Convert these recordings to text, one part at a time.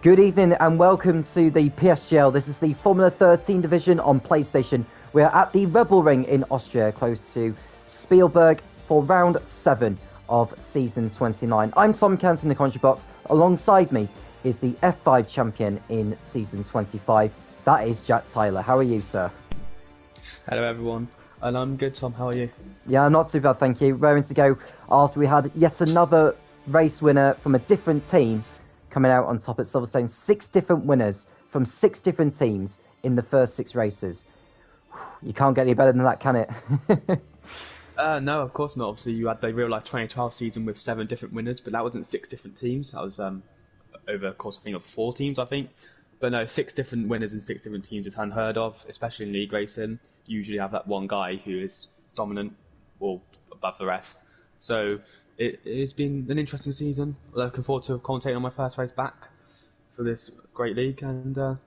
Good evening and welcome to the PSGL. This is the Formula 13 division on PlayStation. We are at the Rebel Ring in Austria, close to Spielberg, for round 7 of season 29. I'm Tom Canton in the commentary box. Alongside me is the F5 champion in season 25. That is Jack Tyler. How are you, sir? Hello, everyone. And I'm good, Tom. How are you? Yeah, not too bad, thank you. Raring to go after we had yet another race winner from a different team coming out on top at Silverstone. 6 different winners from 6 different teams in the first 6 races. You can't get any better than that, can it? No, of course not. Obviously, you had the real life 2012 season with 7 different winners, but that wasn't 6 different teams. That was over a course, I think, of 4 teams, I think. But no, 6 different winners in 6 different teams is unheard of, especially in league racing. You usually have that one guy who is dominant or above the rest. So it's been an interesting season. Looking forward to commentating on my first race back for this great league, and I'm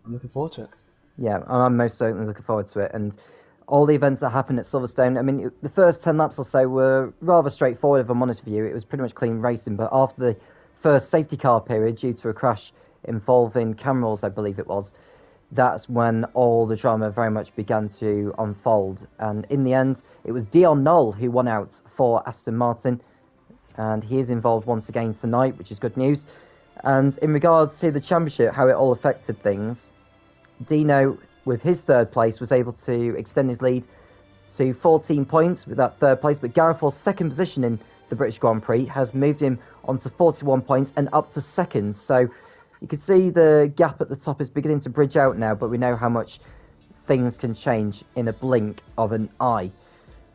looking forward to it. Yeah, I'm most certainly looking forward to it. And all the events that happened at Silverstone, I mean, the first 10 laps or so were rather straightforward, if I'm honest with you. It was pretty much clean racing, but after the first safety car period, due to a crash involving cameras, I believe it was, that's when all the drama very much began to unfold. And in the end, it was Dion Knoll who won out for Aston Martin, and he is involved once again tonight, which is good news. And in regards to the championship, how it all affected things, Dino, with his third place, was able to extend his lead to 14 points with that third place, but Gareth Hall's second position in the British Grand Prix has moved him onto 41 points and up to second. So you can see the gap at the top is beginning to bridge out now, but we know how much things can change in a blink of an eye.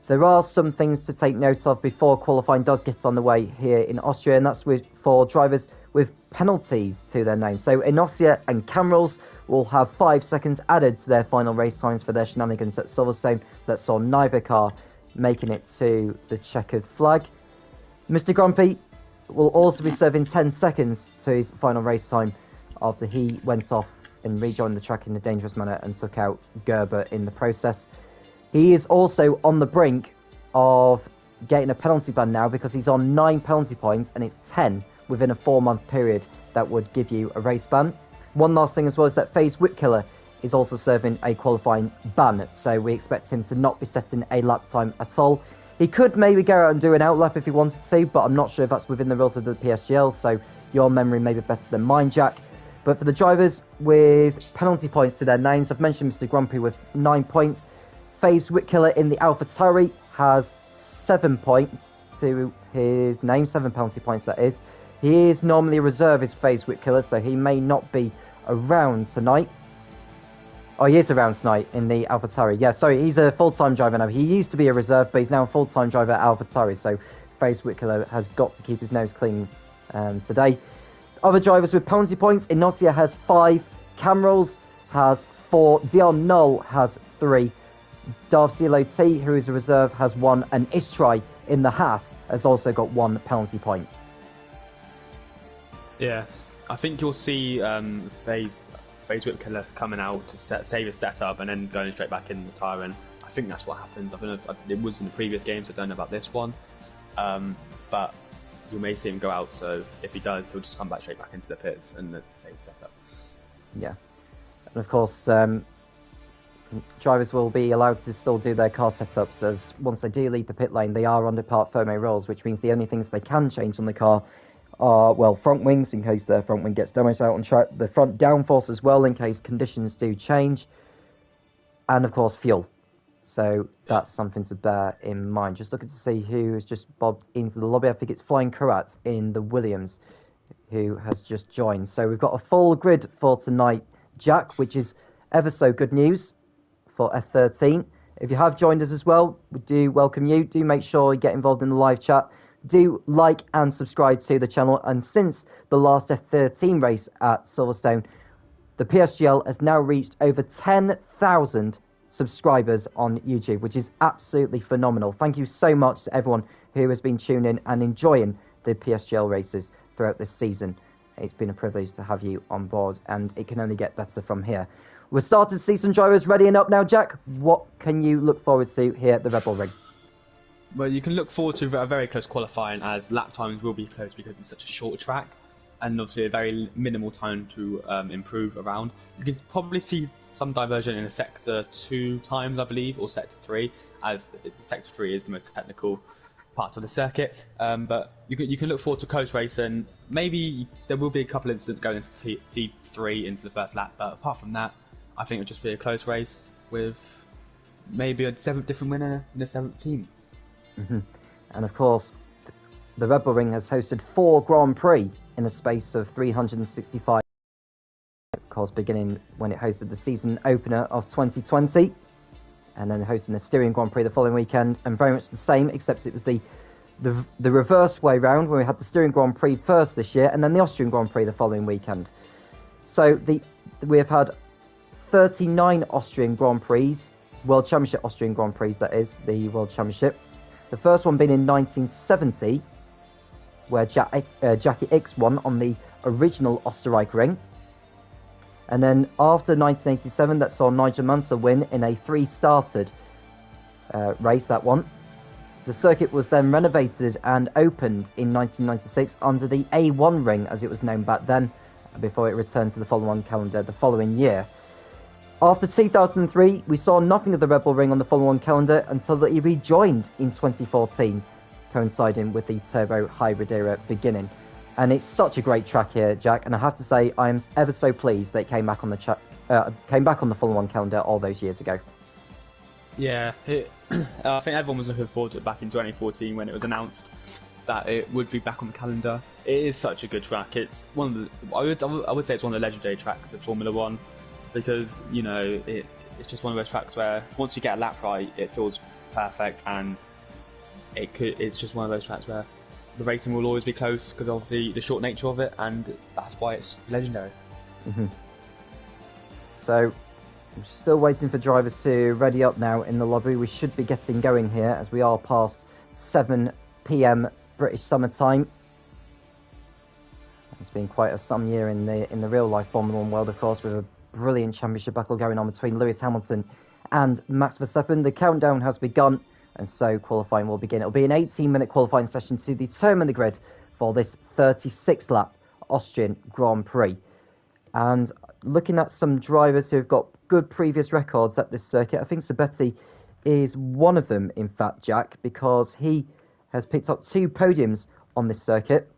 There are some things to take note of before qualifying does get on the way here in Austria, and that's for drivers with penalties to their name. So Inossia and Camrals will have 5 seconds added to their final race times for their shenanigans at Silverstone that saw neither car making it to the checkered flag. Mr. Grumpy will also be serving 10 seconds to his final race time after he went off and rejoined the track in a dangerous manner and took out Gerber in the process. He is also on the brink of getting a penalty ban now because he's on 9 penalty points and it's 10 within a 4-month period that would give you a race ban. One last thing as well is that FaZe Whitkiller is also serving a qualifying ban, so we expect him to not be setting a lap time at all. He could maybe go out and do an outlap if he wanted to, but I'm not sure if that's within the rules of the PSGL, so your memory may be better than mine, Jack. But for the drivers with penalty points to their names, I've mentioned Mr. Grumpy with 9 points. FaZe Whitkiller in the AlphaTauri has 7 points to his name, 7 penalty points that is. He is normally a reservist, FaZe Whitkiller, so he may not be around tonight. Oh, he is around tonight in the AlphaTauri. Yeah, sorry, he's a full-time driver now. He used to be a reserve, but he's now a full-time driver at AlphaTauri, so FaZe Whitkiller has got to keep his nose clean today. Other drivers with penalty points, Inossia has 5, Camrals has 4, Dion Knoll has 3, Darth CLOT, who is a reserve, has 1, and Istrai in the Haas has also got 1 penalty point. Yeah, I think you'll see FaZe Whitkiller coming out to save his setup and then going straight back in the tyre, and I think that's what happens. I don't know if it was in the previous games, I don't know about this one, but you may see him go out, so if he does, he'll just come back straight back into the pits and to save his setup. Yeah, and of course drivers will be allowed to still do their car setups, as once they do leave the pit lane they are under part Ferme rules, which means the only things they can change on the car are, well, front wings in case their front wing gets damaged out on track, the front downforce as well in case conditions do change, and of course fuel. So that's something to bear in mind. Just looking to see who has just bobbed into the lobby. I think it's Flying Karat in the Williams who has just joined. So we've got a full grid for tonight, Jack, which is ever so good news for F13. If you have joined us as well, we do welcome you. Do make sure you get involved in the live chat. Do like and subscribe to the channel. And since the last F13 race at Silverstone, the PSGL has now reached over 10,000 subscribers on YouTube, which is absolutely phenomenal. Thank you so much to everyone who has been tuning in and enjoying the PSGL races throughout this season. It's been a privilege to have you on board, and it can only get better from here. We're starting to see some drivers readying up now, Jack. What can you look forward to here at the Rebel Ring? Well, you can look forward to a very close qualifying, as lap times will be close because it's such a short track. and obviously a very minimal time to improve around. You can probably see some diversion in a Sector 2 times, I believe, or Sector 3, as Sector 3 is the most technical part of the circuit. But you can look forward to close race, and maybe there will be a couple of incidents going into T3 into the first lap. But apart from that, I think it'll just be a close race with maybe a 7th different winner in the 7th team. Mm-hmm. And of course, the Red Bull Ring has hosted 4 Grand Prix in a space of 365. Of course, beginning when it hosted the season opener of 2020, and then hosting the Styrian Grand Prix the following weekend, and very much the same, except it was the reverse way round, where we had the Styrian Grand Prix first this year, and then the Austrian Grand Prix the following weekend. So we have had 39 Austrian Grand Prix, World Championship Austrian Grand Prix, that is, the World Championship. The first one being in 1970, where Jackie X won on the original Österreich Ring. And then after 1987, that saw Nigel Mansell win in a 3-started race, that one. The circuit was then renovated and opened in 1996 under the A1 Ring, as it was known back then, before it returned to the Formula 1 calendar the following year. After 2003, we saw nothing of the Red Bull Ring on the Formula 1 calendar until it rejoined in 2014, coinciding with the turbo hybrid era beginning. And it's such a great track here, Jack, and I have to say I am ever so pleased that it came back on the Formula 1 calendar all those years ago. Yeah, I think everyone was looking forward to it back in 2014 when it was announced that it would be back on the calendar. It is such a good track. It's one of the, I would say it's one of the legendary tracks of Formula 1, because, you know, it's just one of those tracks where once you get a lap right, it feels perfect, and it's just one of those tracks where the racing will always be close, because obviously the short nature of it, and that's why it's legendary. Mm-hmm. So, I'm still waiting for drivers to ready up now in the lobby. We should be getting going here, as we are past 7 p.m. British summer time. It's been quite a some year in the real life Formula 1 world, of course, with a brilliant championship battle going on between Lewis Hamilton and Max Verstappen. The countdown has begun, and so qualifying will begin. It'll be an 18-minute qualifying session to determine the grid for this 36-lap Austrian Grand Prix. And looking at some drivers who've got good previous records at this circuit, I think Sabetti is one of them, in fact, Jack, because he has picked up 2 podiums on this circuit,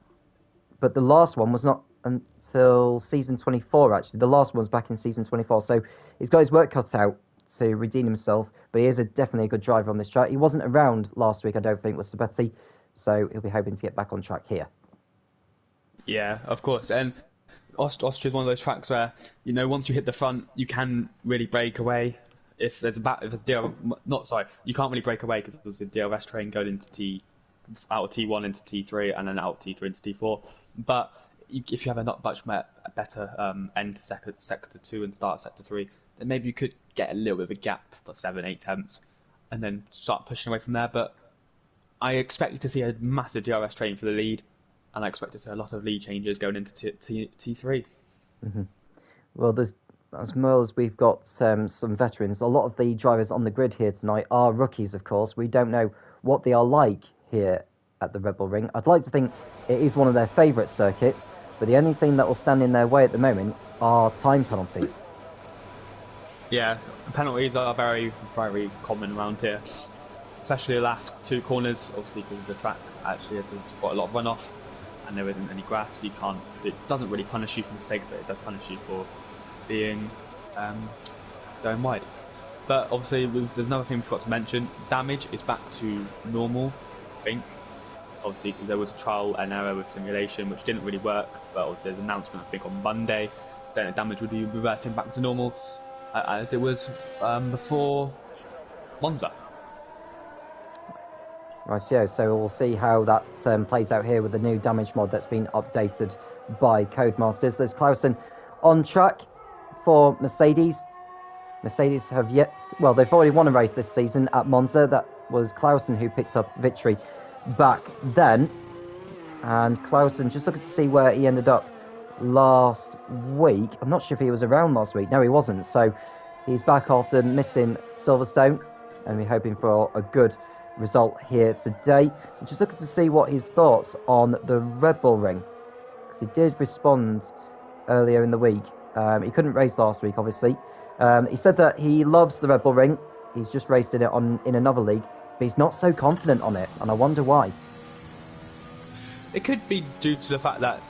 but the last one was not until season 24, actually. The last one was back in season 24, so he's got his work cut out to redeem himself, but he is definitely a good driver on this track. He wasn't around last week, I don't think, with Sabetti, so he'll be hoping to get back on track here. Yeah, of course, and Austria is one of those tracks where, you know, once you hit the front, you can really break away. If there's you can't really break away because there's a DRS train going into out of T1 into T3 and then out of T3 into T4. But if you have a not much better end to sector 2 and start sector 3, then maybe you could get a little bit of a gap for 7-8 tenths and then start pushing away from there. But I expect to see a massive DRS train for the lead, and I expect to see a lot of lead changes going into T3. Mm-hmm. Well, as well as we've got some veterans, a lot of the drivers on the grid here tonight are rookies, of course. We don't know what they are like here at the Red Bull Ring. I'd like to think it is one of their favourite circuits, but the only thing that will stand in their way at the moment are time penalties. Yeah, penalties are very, very common around here, especially the last 2 corners, obviously because the track actually has quite a lot of runoff and there isn't any grass, so it doesn't really punish you for mistakes, but it does punish you for being going wide. But obviously there's another thing we forgot to mention. Damage is back to normal, I think. Obviously there was a trial and error with simulation which didn't really work, but obviously there's an announcement I think on Monday saying that damage would be reverting back to normal as it was before Monza. Right, so we'll see how that plays out here with the new damage mod that's been updated by Codemasters. There's Clausen on track for Mercedes. Mercedes have they've already won a race this season at Monza. That was Clausen who picked up victory back then. And Clausen, just looking to see where he ended up last week. I'm not sure if he was around last week. No, he wasn't. So he's back after missing Silverstone, and we're hoping for a good result here today. I'm just looking to see what his thoughts on the Red Bull Ring because he did respond earlier in the week. He couldn't race last week, obviously. He said that he loves the Red Bull Ring. He's just raced in it in another league, but he's not so confident on it, and I wonder why. It could be due to the fact that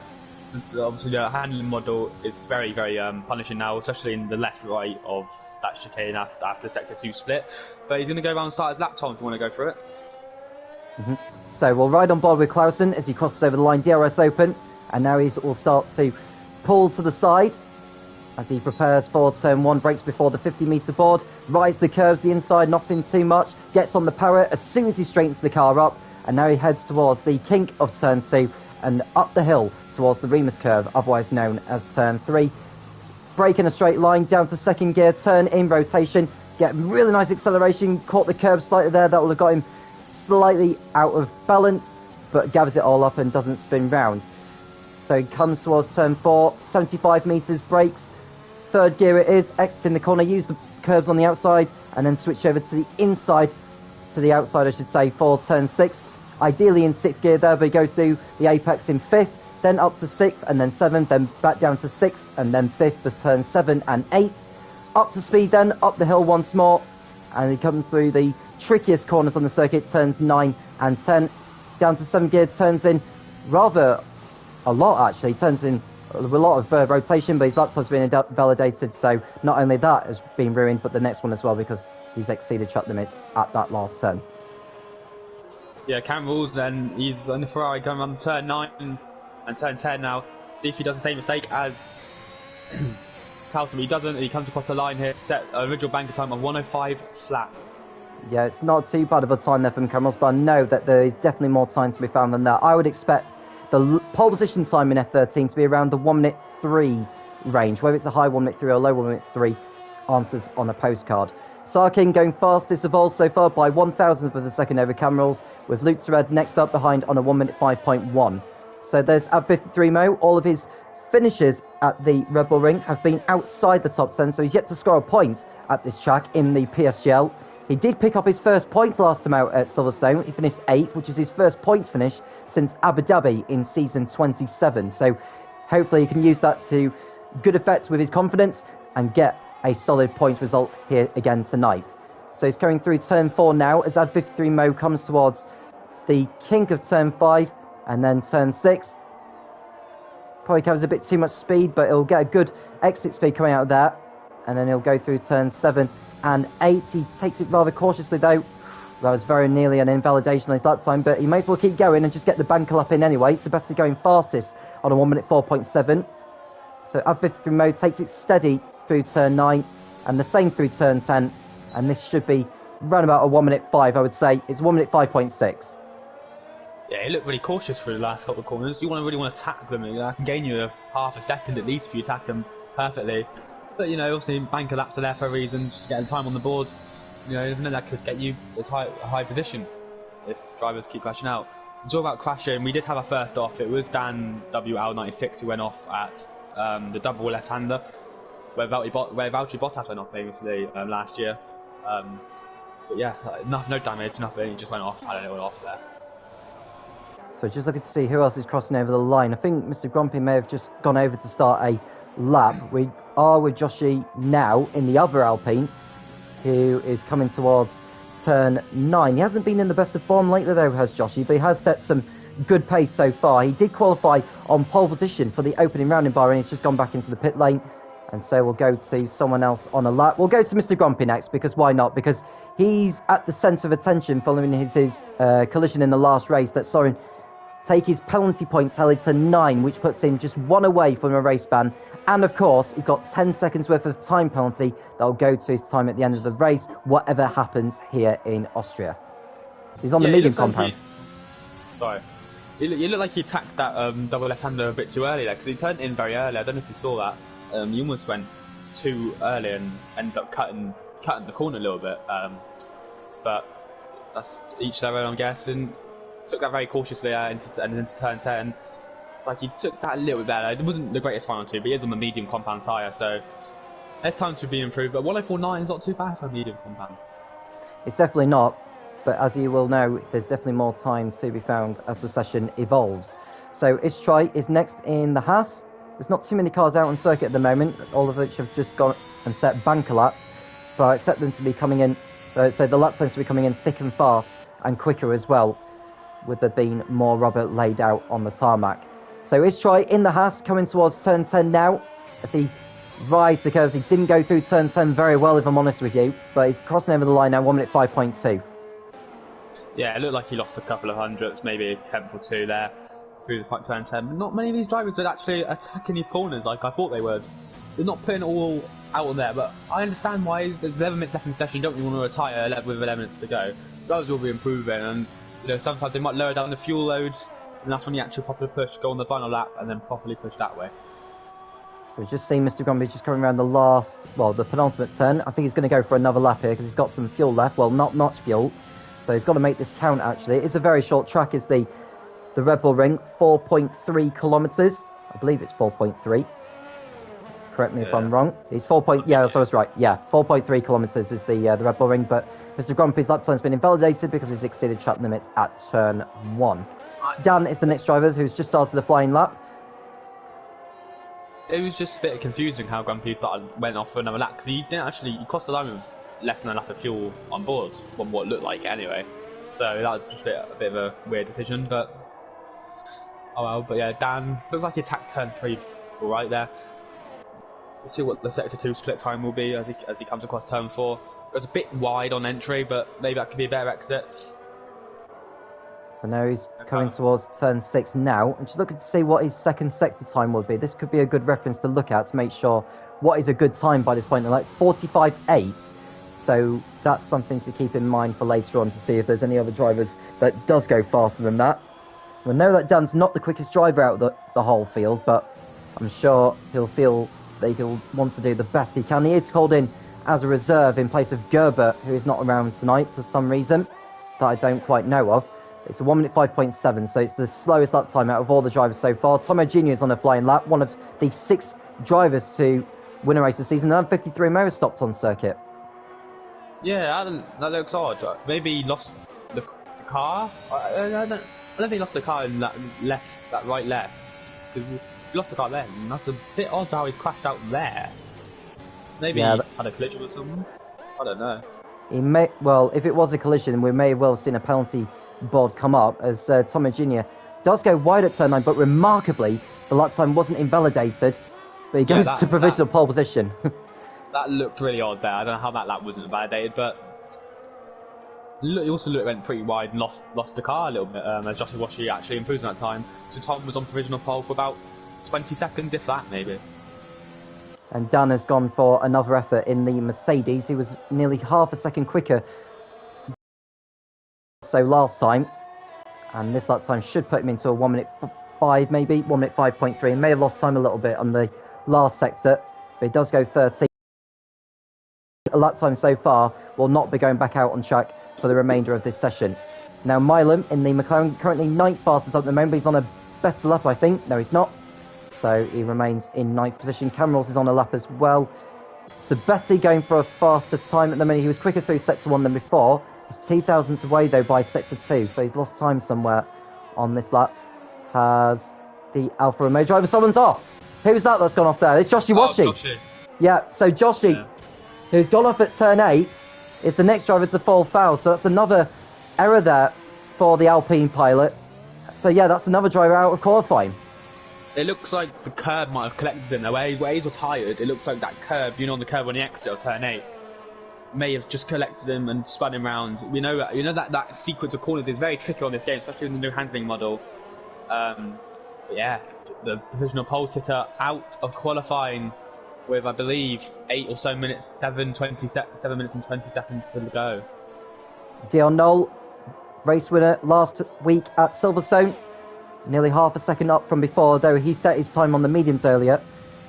obviously the handling model is very, very punishing now, especially in the left-right of that chicane after Sector 2 split. But he's going to go around and start his lap time if you want to go through it. Mm-hmm. So we'll ride on board with Clausen as he crosses over the line, DRS open, and now he will start to pull to the side as he prepares for turn 1, brakes before the 50-metre board, rides the curves the inside, nothing too much, gets on the power as soon as he straightens the car up, and now he heads towards the kink of turn 2 and up the hill towards the Remus curve, otherwise known as turn 3. Brake in a straight line, down to second gear, turn in rotation, get really nice acceleration, caught the curve slightly there, that will have got him slightly out of balance, but gathers it all up and doesn't spin round. So he comes towards turn 4, 75 metres, brakes, third gear it is, exiting the corner, use the curves on the outside, and then switch over to the inside, to the outside I should say, for turn 6. Ideally in 6th gear there, but he goes through the apex in 5th, then up to 6th, and then 7th, then back down to 6th, and then 5th for turn 7 and 8. Up to speed then, up the hill once more, and he comes through the trickiest corners on the circuit, turns 9 and 10. Down to 7th gear, turns in rather a lot actually, turns in a lot of rotation, but his lap time's been validated, so not only that has been ruined, but the next one as well, because he's exceeded track limits at that last turn. Yeah, Cam Rules then, he's on the Ferrari going on turn 9 and turn 10 now. See if he does the same mistake as Towson. He doesn't, he comes across the line here to set an original banker time of 105 flat. Yeah, it's not too bad of a time there from Cameron, but I know that there is definitely more time to be found than that. I would expect the pole position time in F13 to be around the 1 minute 3 range, whether it's a high 1 minute 3 or a low 1 minute 3 answers on a postcard. Sarkin going fastest of all so far by 1,000th of a second over Camrals, with Luke Tered next up behind on a 1 minute 5.1. So there's at 53 Mo, all of his finishes at the Red Bull Ring have been outside the top 10, so he's yet to score a point at this track in the PSGL. He did pick up his first points last time out at Silverstone. He finished 8th, which is his first points finish since Abu Dhabi in season 27. So hopefully he can use that to good effect with his confidence and get a solid points result here again tonight. So he's going through turn 4 now as Ad 53 Mo comes towards the kink of turn 5 and then turn 6. Probably covers a bit too much speed, but he'll get a good exit speed coming out of there. And then he'll go through turn 7 and 8. He takes it rather cautiously though. That was very nearly an invalidation on his lap time, but he may as well keep going and just get the banker up in anyway. So better going fastest on a 1 minute 4.7. So Ad 53 Mo takes it steady through turn 9 and the same through turn 10. And this should be around about a 1 minute 5, I would say. It's 1 minute 5.6. Yeah, he looked really cautious for the last couple of corners. You really want to attack them. I can gain you half a second at least if you attack them perfectly. But, you know, obviously banker laps are there for a reason, just getting time on the board. You know, even though that could get you a high position if drivers keep crashing out. It's all about crashing. We did have our first off. It was Dan WL96 who went off at the double left-hander, where Valtteri Bottas went off famously last year. But yeah, no damage, nothing. He just went off, had a little off there. So just looking to see who else is crossing over the line. I think Mr. Grumpy may have just gone over to start a lap. We are with Joshi now in the other Alpine, who is coming towards turn 9. He hasn't been in the best of form lately though, has Joshi, but he has set some good pace so far. He did qualify on pole position for the opening round in Bahrain. He's just gone back into the pit lane. And so we'll go to someone else on a lap. We'll go to Mr. Grumpy next, because why not? Because he's at the centre of attention following his collision in the last race that saw him take his penalty points tallied to 9, which puts him just 1 away from a race ban. And of course, he's got 10 seconds worth of time penalty that will go to his time at the end of the race, whatever happens here in Austria. So he's on the medium compound. Sorry. You look like he attacked that double left-hander a bit too early there, because he turned in very early. I don't know if you saw that. You almost went too early and ended up cutting the corner a little bit. But that's each their own, I'm guessing. Took that very cautiously into turn 10. It's like he took that a little bit better. It wasn't the greatest final two, but he is on the medium compound tyre, so there's time to be improved. But 104.9 is not too bad for a medium compound. It's definitely not, but as you will know, there's definitely more time to be found as the session evolves. So Istrai is next in the Haas. There's not too many cars out on circuit at the moment, all of which have just gone and set banker laps. But I expect them to be coming in, so the lap times to be coming in thick and fast and quicker as well, with there being more rubber laid out on the tarmac. So Istrai in the Haas coming towards turn 10 now, as he rides the curves. He didn't go through turn 10 very well, if I'm honest with you, but he's crossing over the line now, 1 minute 5.2. Yeah, it looked like he lost a couple of hundredths, maybe a tenth or two there through the turn 10. But not many of these drivers are actually attacking these corners like I thought they would. They're not putting it all out on there, but I understand why. There's 11 minutes left in the session. You don't really want to retire with 11 minutes to go. Drivers will be improving, and sometimes they might lower down the fuel load, and that's when you actually properly push, go on the final lap, and then properly push that way. So we've just seen Mr. Grumpy just coming around the penultimate turn. I think he's going to go for another lap here because he's got some fuel left. Well, not much fuel, so he's got to make this count. Actually, it's a very short track. Is the Red Bull Ring, 4.3 kilometers? I believe it's 4.3. Correct me if I'm wrong. It's 4. Yeah, so I was right. Yeah, 4.3 kilometers is the Red Bull Ring, but Mr. Grumpy's lap time's been invalidated because he's exceeded track limits at turn 1. Dan is the next driver who's just started the flying lap. It was just a bit confusing how Grumpy went off for another lap, because he crossed the line with less than a lap of fuel on board, from what it looked like anyway. So that was just a bit of a weird decision, but oh well. But yeah, Dan looks like he attacked turn 3 right there. We'll see what the sector 2 split time will be as he comes across turn 4. It was a bit wide on entry, but maybe that could be a better exit. So now he's coming towards turn 6 now, and just looking to see what his second sector time will be. This could be a good reference to look at to make sure what is a good time by this point. It's 45.8, so that's something to keep in mind for later on to see if there's any other drivers that does go faster than that. We know that Dan's not the quickest driver out of the whole field, but I'm sure he'll feel that he'll want to do the best he can. He is called in as a reserve in place of Gerber, who is not around tonight for some reason that I don't quite know of. It's a 1 minute 5.7, so it's the slowest lap time out of all the drivers so far. Tomo Jr. is on a flying lap, one of the 6 drivers to win a race this season, and 53 Mo stopped on circuit. Yeah, that looks odd. Maybe he lost the car? I don't think he lost the car in that right left. Because he lost the car then, and that's a bit odd how he crashed out there. Maybe he had a collision with someone? I don't know. Well, if it was a collision, we may well have seen a penalty board come up, as Tomo Jr. does go wide at turn 9, but remarkably, the lap time wasn't invalidated, but he goes to provisional pole position. That looked really odd there. I don't know how that lap wasn't invalidated, but he also went pretty wide and lost the car a little bit, as Joshua Washi actually improved in that time. So Tom was on provisional pole for about 20 seconds, if that, maybe. And Dan has gone for another effort in the Mercedes. He was nearly half a second quicker so last time, and this lap time should put him into a 1 minute 5, maybe 1 minute 5.3. He may have lost time a little bit on the last sector, but he does go 13. A lap time so far will not be going back out on track for the remainder of this session. Now Milam in the McLaren, currently 9th fastest at the moment, but he's on a better lap, I think. No, he's not. So he remains in 9th position. Camrose is on a lap as well. Sabetti going for a faster time at the minute. He was quicker through sector 1 than before. He's 2 thousandths away though by sector 2, so he's lost time somewhere on this lap. Has the Alfa Romeo driver? Someone's off. Who's that's gone off there? It's Joshi Washi. Yeah, so Joshi, who's gone off at turn 8, is the next driver to fall foul. So that's another error there for the Alpine pilot. So yeah, that's another driver out of qualifying. It looks like the curb might have collected him there. Where he's retired, it looks like that curb, on the curb on the exit of turn 8, may have just collected him and spun him round. You know that sequence of corners is very tricky on this game, especially with the new handling model. But yeah, the provisional pole sitter out of qualifying with, I believe, 8 or so minutes, 7 minutes and 20 seconds to go. Dion Knoll, race winner last week at Silverstone, nearly half a second up from before, though he set his time on the mediums earlier.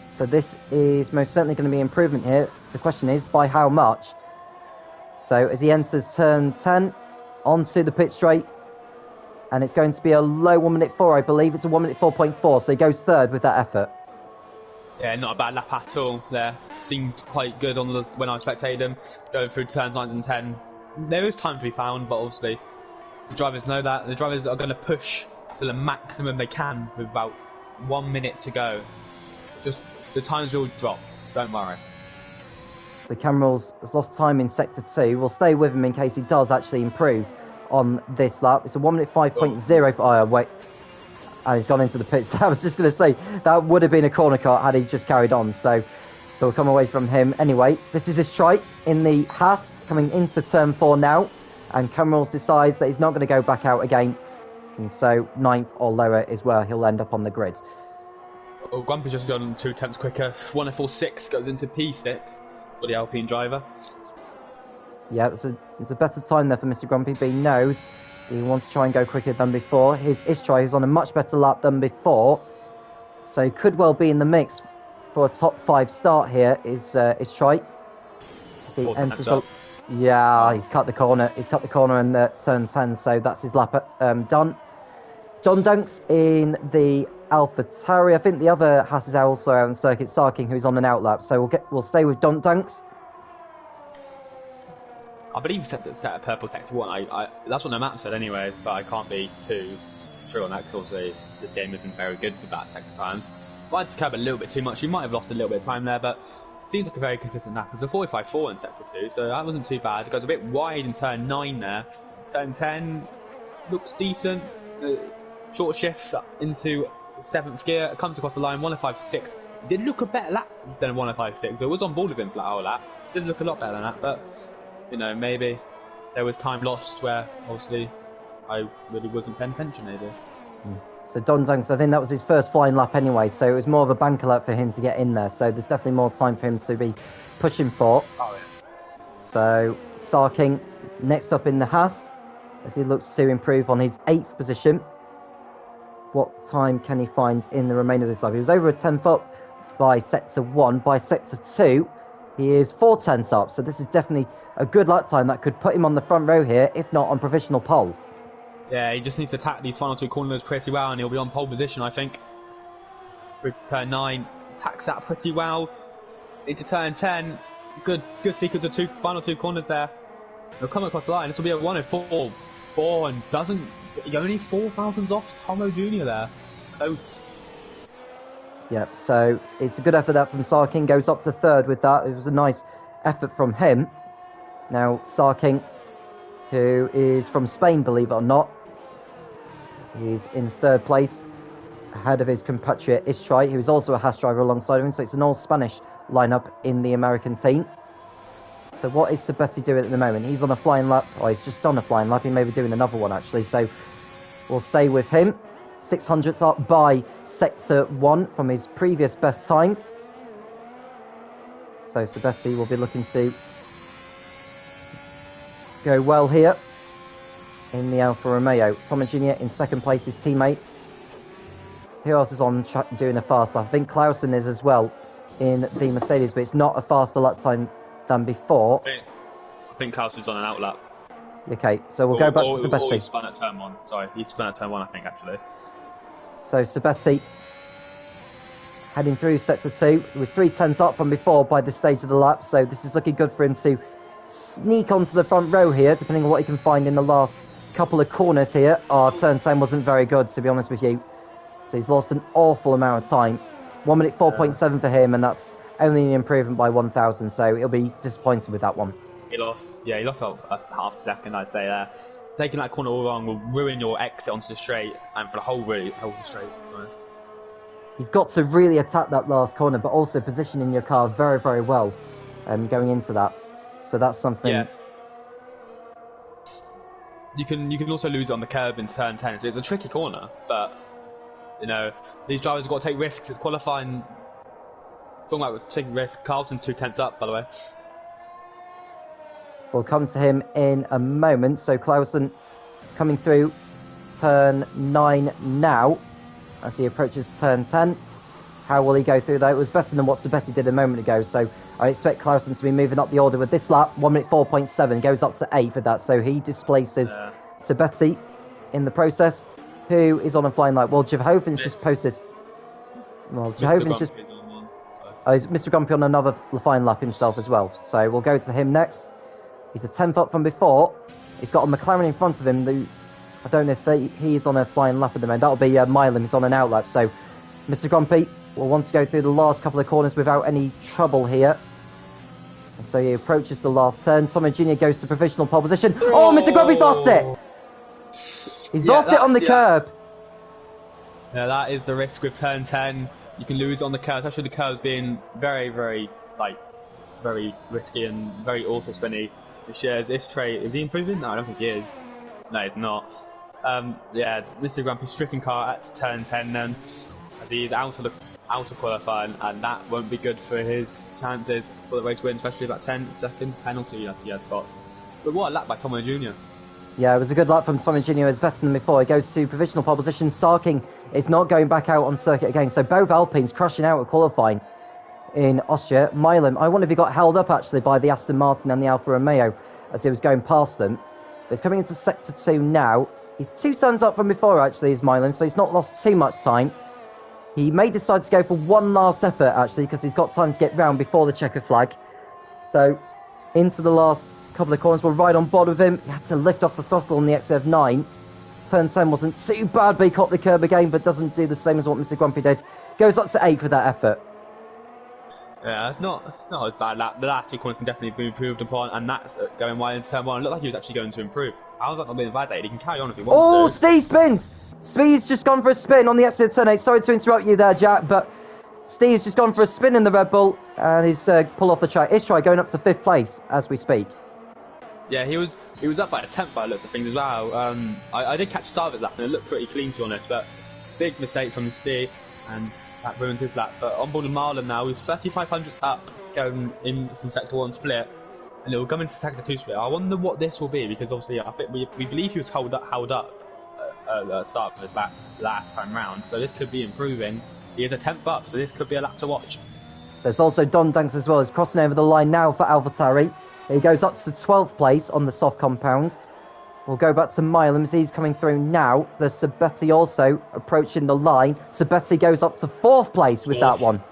So this is most certainly going to be an improvement here. The question is, by how much? So as he enters turn 10, onto the pit straight, and it's going to be a low 1 minute 4, I believe. It's a 1 minute 4.4, so he goes third with that effort. Yeah, not a bad lap at all there. Seemed quite good when I spectated him, going through turns 9 and 10. There is time to be found, but obviously the drivers know that. The drivers are going to push to the maximum they can with about 1 minute to go. Just the times will drop. Don't worry. So Camerals has lost time in sector 2. We'll stay with him in case he does actually improve on this lap. It's a 1 minute 5.0 for... Oh, wait. And he's gone into the pits. I was just going to say, that would have been a corner cut had he just carried on. So we'll come away from him. Anyway, this is his strike in the Haas, coming into turn 4 now. And Camerals decides that he's not going to go back out again. And so 9th or lower is where he'll end up on the grid. Well, Grumpy's just gone 2 tenths quicker. 1:46 goes into P6 for the Alpine driver. Yeah, it's a better time there for Mr. Grumpy, but he knows he wants to try and go quicker than before. His Istrai is on a much better lap than before, so he could well be in the mix for a top 5 start here. Is Istrai? So he enters the... Yeah, he's cut the corner. He's cut the corner and turn 10, so that's his lap done. Don Dunks in the Alpha Tauri. I think the other Haas is also out on circuit, Sarking, who's on an out lap. So we'll stay with Don Dunks. I believe set a purple sector 1. That's what the map said anyway, but I can't be too true on that because obviously this game isn't very good for that sector times. Might just curb a little bit too much. You might have lost a little bit of time there, but seems like a very consistent lap. It's a 45.4 in sector 2, so that wasn't too bad. It goes a bit wide in turn 9 there. Turn 10 looks decent. Short shifts up into 7th gear. It comes across the line 1:05.6. It did look a better lap than 1:05.6. It was on board with him for that whole lap. Did look a lot better than that, but you know, maybe there was time lost where obviously I really wasn't paying attention maybe. So Don Dunks, I think that was his first flying lap anyway, so it was more of a bank alert for him to get in there, so there's definitely more time for him to be pushing for. Oh, yeah. So Sarking next up in the Haas as he looks to improve on his 8th position. What time can he find in the remainder of this lap? He was over a 10th up by sector 1. By sector 2, he is 4 tenths up, so this is definitely a good lap time that could put him on the front row here, if not on provisional pole. Yeah, he just needs to attack these final 2 corners pretty well and he'll be on pole position, I think. Turn 9, attacks that pretty well. Into turn 10, good sequence of final 2 corners there. He'll come across the line, this will be a 1:04 and doesn't... Only 4 thousandths off Tomo Jr. there. Close. Yep, so it's a good effort that from Sarking. Goes up to 3rd with that. It was a nice effort from him. Now Sarking, who is from Spain, believe it or not, he's in 3rd place, ahead of his compatriot Istrai, who's also a Haas driver alongside him. So it's an all-Spanish lineup in the American team. So what is Sabetti doing at the moment? He's on a flying lap. Oh, he's just done a flying lap. He may be doing another one, actually. So we'll stay with him. 600ths up by sector 1 from his previous best time. So Sabetti will be looking to go well here in the Alfa Romeo. Tomo Jr. in 2nd place, his teammate. Who else is on doing a fast lap? I think Clausen is as well in the Mercedes, but it's not a faster lap time than before. I think Carlson's on an outlap. Okay, so we'll go back to Sabetti. Or he spun at turn 1. Sorry, he spun at turn 1, I think, actually. So Sabetti heading through sector 2. It was 3 tenths up from before by this stage of the lap, so this is looking good for him to sneak onto the front row here, depending on what he can find in the last couple of corners here. Turn 10 wasn't very good, to be honest with you. So he's lost an awful amount of time. 1 minute 4.7 for him, and that's only an improvement by 1,000, so he'll be disappointed with that one. He lost a half a second, I'd say there. Taking that corner all wrong will ruin your exit onto the straight, and for the whole straight. You've got to really attack that last corner, but also positioning your car very, very well going into that. So that's something... Yeah. You can also lose it on the curb in turn 10, so it's a tricky corner, but, you know, these drivers have got to take risks. It's qualifying... Talking about taking risks, Carlson's 2 tenths up, by the way. We'll come to him in a moment. So Clausen coming through turn 9 now as he approaches turn 10. How will he go through that? It was better than what Sabetti did a moment ago, so I expect Clausen to be moving up the order with this lap. 1 minute 4.7, goes up to 8 for that, so he displaces Sabetti in the process, who is on a flying lap. Well, Jehoven's just posted... Well, Jehoven's just... Mr. Grumpy on another flying lap himself as well, so we'll go to him next. He's a 10th up from before. He's got a McLaren in front of him I don't know if he's on a flying lap at the moment. That'll be Milan, who's on an out lap. So Mr. Grumpy will want to go through the last couple of corners without any trouble here. And so he approaches the last turn. Tomo Jr. goes to provisional pole position. Oh, Mr. Grumpy's lost it! He's lost it on the curb. Yeah, that is the risk with turn 10. You can lose on the curve, especially the curves being very, very risky and very auto spinny. This trait, is he improving? No, I don't think he is. No, he's not. Yeah, Mr. Grumpy's stricken car at turn 10 then, as he's out of qualifying, and that won't be good for his chances for the race win, especially that 10-second penalty that he has got. But what a lap by Tomo Jr. Yeah, it was a good lap from Tomo Jr. It's better than before. He goes to provisional pole position. Sarking is not going back out on circuit again. So both Alpines crashing out at qualifying in Austria. Milan, I wonder if he got held up actually by the Aston Martin and the Alfa Romeo as he was going past them. But he's coming into sector 2 now. He's 2 turns up from before actually, is Milan, so he's not lost too much time. He may decide to go for one last effort actually, because he's got time to get round before the checker flag. So into the last couple of corners, we're right on board with him. He had to lift off the throttle on the XF9. Turn 10 wasn't too bad, but he caught the curb again, but doesn't do the same as what Mr. Grumpy did. Goes up to 8 for that effort. Yeah, it's not a bad lap. The last 2 corners can definitely be improved upon, and that's going wide in turn 1. It looked like he was actually going to improve. How's that not being a bad day? He can carry on if he wants to. Oh, Steve spins! Steve's just gone for a spin on the exit of turn 8. Sorry to interrupt you there, Jack, but Steve's just gone for a spin in the Red Bull, and he's pulled off the track. Istrai going up to 5th place as we speak. Yeah, he was up by a 10th by the looks of things as well. I did catch start of his lap, and it looked pretty clean to be honest, but big mistake from Steve, and that ruined his lap. But on board with Marlon now, he's 3,500 up going in from sector 1 split, and it will come into sector 2 split. I wonder what this will be, because obviously I think we believe he was held up at the start of his lap last time round, so this could be improving. He is a 10th up, so this could be a lap to watch. There's also Don Danks as well. He's crossing over the line now for AlphaTauri. He goes up to 12th place on the soft compounds. We'll go back to Milan. He's coming through now. There's Sabetti also approaching the line. Sabetti goes up to 4th place with that one.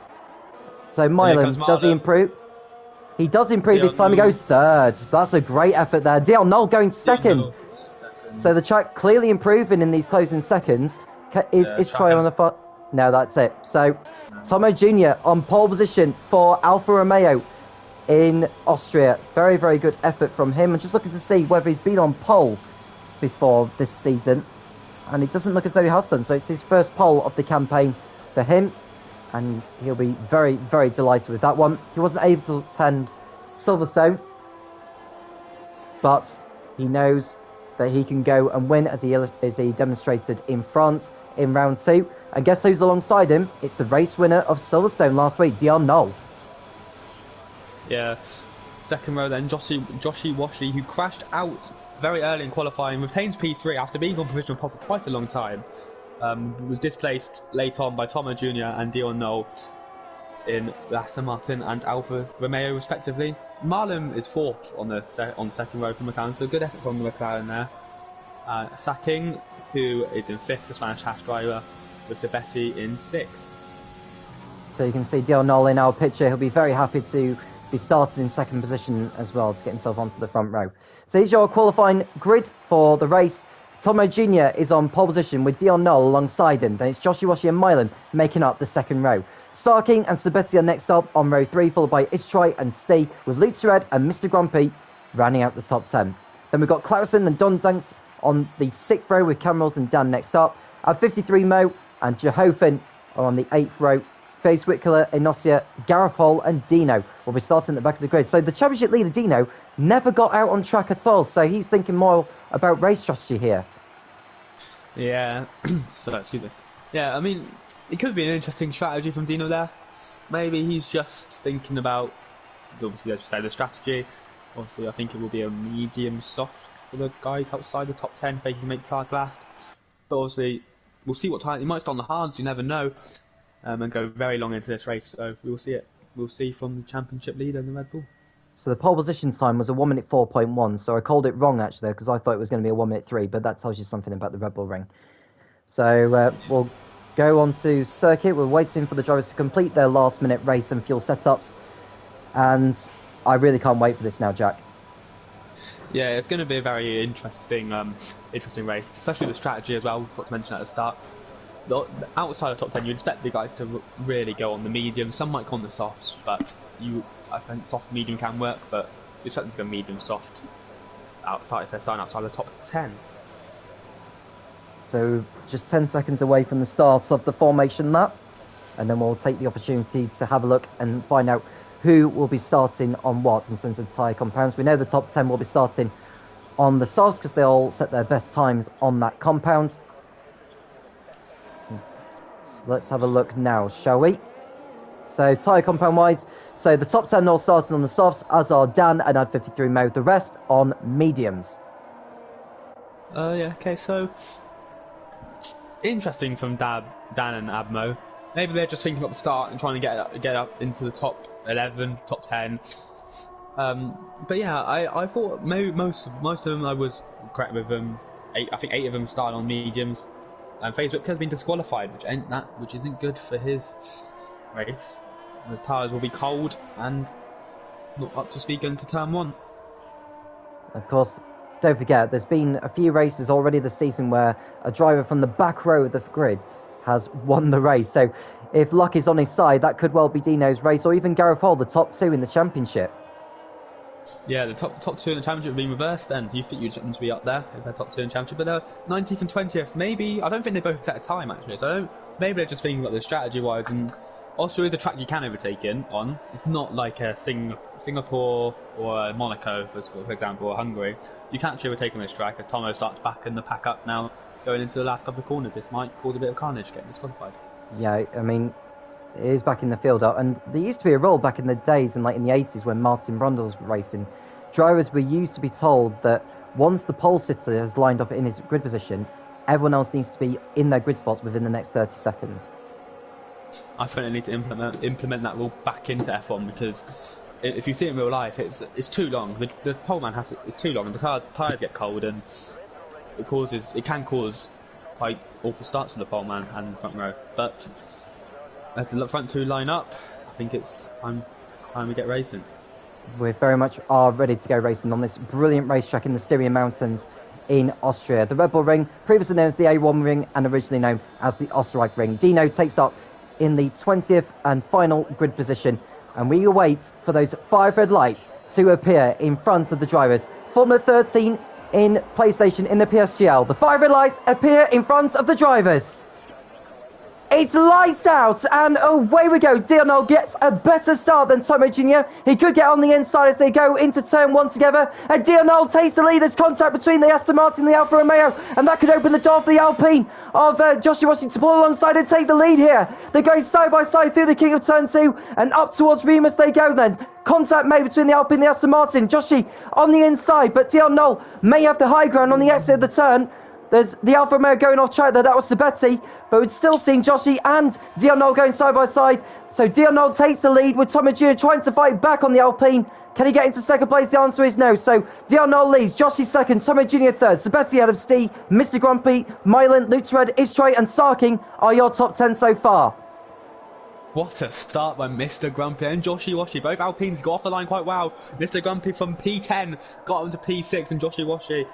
So Milan, does he improve? He does improve this time. He goes 3rd. That's a great effort there. Dion Null going 2nd. So the track clearly improving in these closing seconds. Is Troy on the front? No, that's it. So Tomo Jr. on pole position for Alfa Romeo in Austria. Very, very good effort from him. I'm just looking to see whether he's been on pole before this season. And it doesn't look as though he has done. So it's his first pole of the campaign for him. And he'll be very, very delighted with that one. He wasn't able to attend Silverstone. But he knows that he can go and win as he demonstrated in France in round 2. And guess who's alongside him? It's the race winner of Silverstone last week, Dion Null. Yeah, second row then, Joshi Washi, who crashed out very early in qualifying, retains P3 after being on provisional pole for quite a long time. Was displaced late on by Tomo Jr. and Dion Null in Aston Martin and Alfa Romeo respectively. Marlon is 4th on the second row from McLaren, so a good effort from the McLaren there. Sacking, who is in 5th, the Spanish Haas driver, with Sabetti in 6th. So you can see Dion Null in our picture. He'll be very happy to be started in 2nd position as well to get himself onto the front row. So here's your qualifying grid for the race. Tomo Jr. is on pole position with Dion Null alongside him. Then it's Joshi Washi and Milan making up the 2nd row. Starking and Sabetti are next up on row 3, followed by Istrai and Stee, with Luke Tured and Mr. Grumpy rounding out the top 10. Then we've got Clarison and Don Danks on the 6th row with Camerals and Dan next up. At 53, Mo and Jehofen are on the 8th row. Face Whitcola, Inosia, Gareth Hall and Dino will be starting at the back of the grid. So the championship leader, Dino, never got out on track at all. So he's thinking more about race strategy here. Yeah, excuse me. Yeah, I mean, it could be an interesting strategy from Dino there. Maybe he's just thinking about, obviously, as you say, the strategy. Obviously, I think it will be a medium soft for the guys outside the top 10 if they can make class last. But obviously, we'll see what time. He might start on the hards, you never know. And go very long into this race, so we will see it. We'll see from the championship leader in the Red Bull. So the pole position time was a 1 minute 4.1, so I called it wrong actually, because I thought it was going to be a 1 minute 3, but that tells you something about the Red Bull ring. So we'll go on to circuit. We're waiting for the drivers to complete their last minute race and fuel setups, and I really can't wait for this now, Jack. Yeah, it's going to be a very interesting race, especially the strategy as well. Forgot to mention at the start. Outside of top 10, you'd expect the guys to really go on the medium. Some might go on the softs, but I think soft medium can work. But you expect them to go medium soft outside if they're starting outside the top 10. So just 10 seconds away from the start of the formation lap, and then we'll take the opportunity to have a look and find out who will be starting on what in terms of tyre compounds. We know the top 10 will be starting on the softs because they all set their best times on that compound. So let's have a look now, shall we? So tyre compound wise, so the top 10 all starting on the softs, as are Dan and F13 Mo, the rest on mediums. Yeah, okay, so interesting from Dan and Abmo. Maybe they're just thinking about the start and trying to get up into the top 11, top 10. But yeah, I thought most of them I was correct with them. I think 8 of them started on mediums, and Facebook has been disqualified, which isn't good for his race. His tyres will be cold and not up to speed going to turn 1. Of course, don't forget, there's been a few races already this season where a driver from the back row of the grid has won the race. So if luck is on his side, that could well be Dino's race, or even Gareth Hall, the top 2 in the championship. Yeah, the top 2 in the championship have been reversed then. You think you'd expect them to be up there if they're top 2 in the championship, but 19th and 20th, maybe. I don't think they both set a time actually, so maybe they're just thinking about the strategy wise. And Austria is a track you can overtake on. It's not like a Singapore or Monaco, for example, or Hungary. You can't actually overtake on this track as Tomo starts backing the pack up now, going into the last couple of corners. This might cause a bit of carnage getting disqualified. Yeah, I mean, it is back in the field up, and there used to be a rule back in the days, in the 80s, when Martin Brundle was racing. Drivers were used to be told that once the pole sitter has lined up in his grid position, everyone else needs to be in their grid spots within the next 30 seconds. I think they need to implement that rule back into F1, because if you see it in real life, it's too long. The pole man it's too long, and the tyres get cold, and it can cause quite awful starts for the pole man and front row. But as the front 2 line up, I think it's time we get racing. We very much are ready to go racing on this brilliant racetrack in the Styrian Mountains in Austria. The Red Bull Ring, previously known as the A1 Ring and originally known as the Österreich Ring. Dino takes up in the 20th and final grid position, and we await for those 5 red lights to appear in front of the drivers. Formula 13 in PlayStation in the PSGL. The 5 red lights appear in front of the drivers. It's lights out, and away we go. Dionol gets a better start than Tomo Jr. He could get on the inside as they go into turn 1 together. And Dionol takes the lead. There's contact between the Aston Martin and the Alfa Romeo, and that could open the door for the Alpine of Joshua Washington to pull alongside and take the lead here. They're going side by side through the king of turn 2, and up towards Remus they go then. Contact made between the Alpine and the Aston Martin. Joshi on the inside, but Dionol may have the high ground on the exit of the turn. There's the Alfa Romeo going off track there. That was Sabetti, but we'd still seen Joshi and Dionol going side by side. So Dionol takes the lead with Tomo Jr. trying to fight back on the Alpine. Can he get into second place? The answer is no. So Dionol leads, Joshi second, Tomo Jr. third, Sabetti out of Stee, Mr. Grumpy, Mylan, Lutred, Istray and Sarking are your top 10 so far. What a start by Mr. Grumpy and Joshi Washi. Both Alpines got off the line quite well. Mr. Grumpy from P10 got up to P6, and Joshi Washi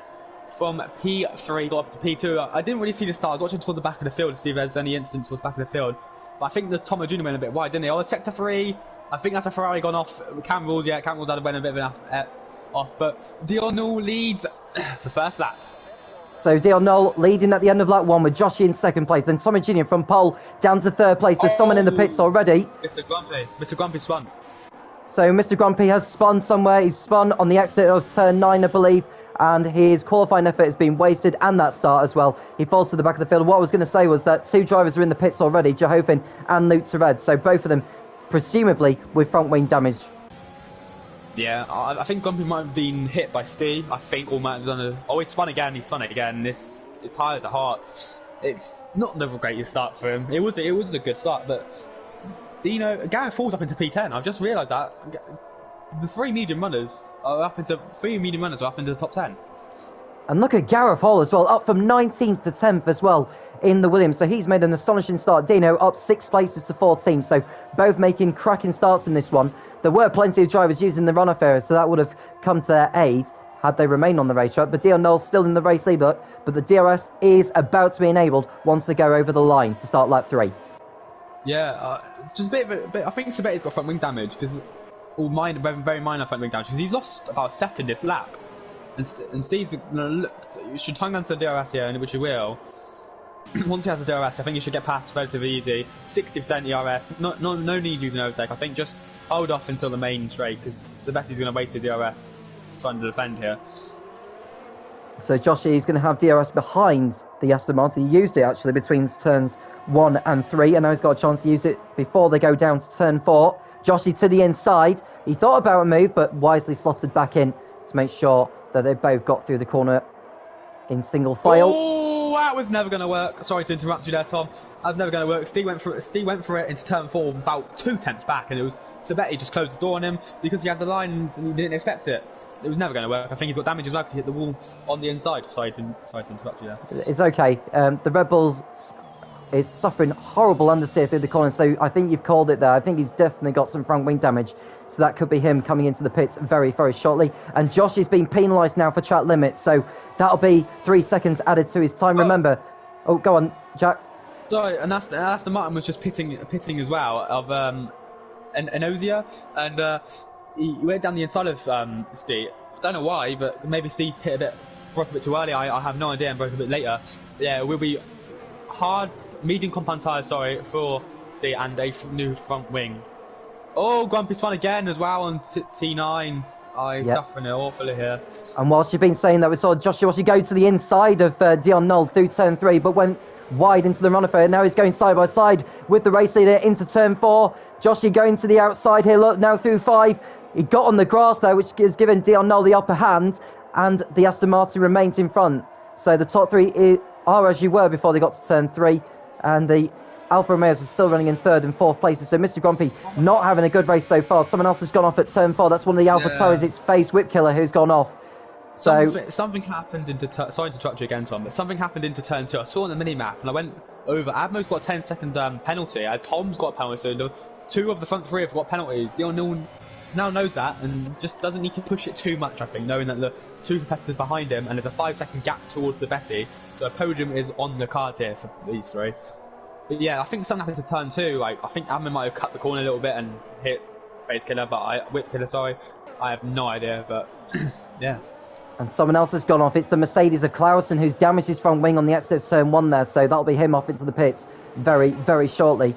from P3 got up to P2. I didn't really see the start. I was watching towards the back of the field to see if there's any instance towards the back of the field. But I think the Tomo Jr. went a bit wide, didn't he? Oh, sector 3. I think that's a Ferrari gone off. Camerals had went a bit of an off. But Dionol leads for first lap. So Dionol leading at the end of lap 1 with Joshi in second place. Then Tomo Jr. from pole down to third place. There's someone in the pits already. Mr. Grumpy spun. So Mr. Grumpy has spun somewhere. He's spun on the exit of turn 9, I believe. And his qualifying effort has been wasted, and that start as well. He falls to the back of the field. What I was going to say was that 2 drivers are in the pits already, Jehovin and Luke Tered. So both of them, presumably, with front wing damage. Yeah, I think Grumpy might have been hit by Steve. I think all might have done a... Oh, he spun again. His tyres are hot. It's not the greatest start for him. It was a good start, but... You know, Gareth falls up into P10. I've just realised that. The 3 medium runners are up into the top 10. And look at Gareth Hall as well, up from 19th to 10th as well in the Williams. So he's made an astonishing start. Dino up 6 places to 14th. So both making cracking starts in this one. There were plenty of drivers using the runoff area, so that would have come to their aid. had they remained on the racetrack. But Dion Knowles still in the race lead, but the DRS is about to be enabled once they go over the line to start lap 3. Yeah, it's just a bit. I think Sabetti's got front wing damage because, very minor front wing damage because he's lost about a second this lap. And Steve's you should hang on to the DRS here, which he will. Once he has the DRS, I think he should get past relatively easy. 60% ERS, no need to use an overtake. I think just hold off until the main straight because Sabetti's going to wait for the DRS, trying to defend here. So Joshi is going to have DRS behind the Aston Martin. He used it actually between turns 1 and 3, and now he's got a chance to use it before they go down to turn 4. Joshi to the inside. He thought about a move, but wisely slotted back in to make sure that they both got through the corner in single file. Oh, that was never going to work. Sorry to interrupt you there, Tom. That was never going to work. Steve went for it into turn 4 about 2 tenths back, and it was Sabetti just closed the door on him because he had the lines and he didn't expect it. It was never going to work. I think he's got damage as well because he hit the wall on the inside. Sorry to interrupt you there. It's okay. The Red Bulls is suffering horrible understeer through the corner, so I think you've called it there. I think he's definitely got some front wing damage, so that could be him coming into the pits very, very shortly. And Josh is being penalised now for track limits, so that'll be 3 seconds added to his time. Remember, go on, Jack. Sorry, and Aston Martin was just pitting as well of Ozia, and he went down the inside of Steve. I don't know why, but maybe Steve broke a bit too early. I have no idea, and broke a bit later. Yeah, it will be hard. Medium compound tyres, for Steve, and a new front wing. Oh, Grumpy's fun again as well on T9. Suffering it awfully here. And whilst you've been saying that, we saw Joshua go to the inside of Dion Knoll through turn 3, but went wide into the run affair. Now he's going side by side with the race leader into turn 4. Joshua going to the outside here, look, now through 5. He got on the grass there, which has given Dion Knoll the upper hand, and the Aston Martin remains in front. So the top 3 are as you were before they got to turn 3. And the Alfa Romeos are still running in 3rd and 4th places. So Mr. Grumpy not having a good race so far. Someone else has gone off at turn 4. That's one of the Alpha Towers. It's Face Whip Killer who's gone off. So something happened into sorry to interrupt you again, Tom, but something happened into turn 2. I saw on the mini map and I went over. Admo's got a 10-second penalty. Tom's got a penalty. So 2 of the front 3 have got penalties. Dion now knows that and just doesn't need to push it too much. I think knowing that the 2 competitors behind him and there's a 5-second gap towards the Betty. So a podium is on the cards here for these 3. But yeah, I think something happened to turn 2. Like I think Admin might have cut the corner a little bit and hit Whip Killer. Sorry, I have no idea, but yeah. And someone else has gone off. It's the Mercedes of Clausen who's damaged his front wing on the exit of turn 1 there. So that'll be him off into the pits very, very shortly.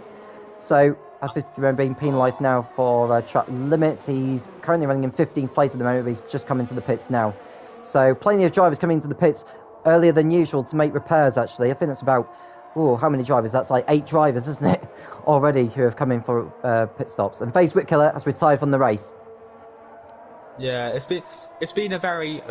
So I've being penalised now for track limits. He's currently running in 15th place at the moment, but he's just come into the pits now. So plenty of drivers coming into the pits earlier than usual to make repairs, actually. I think that's about, how many drivers? That's like 8 drivers, isn't it? Already who have come in for pit stops. And Face Whip Killer has retired from the race. Yeah, it's been a very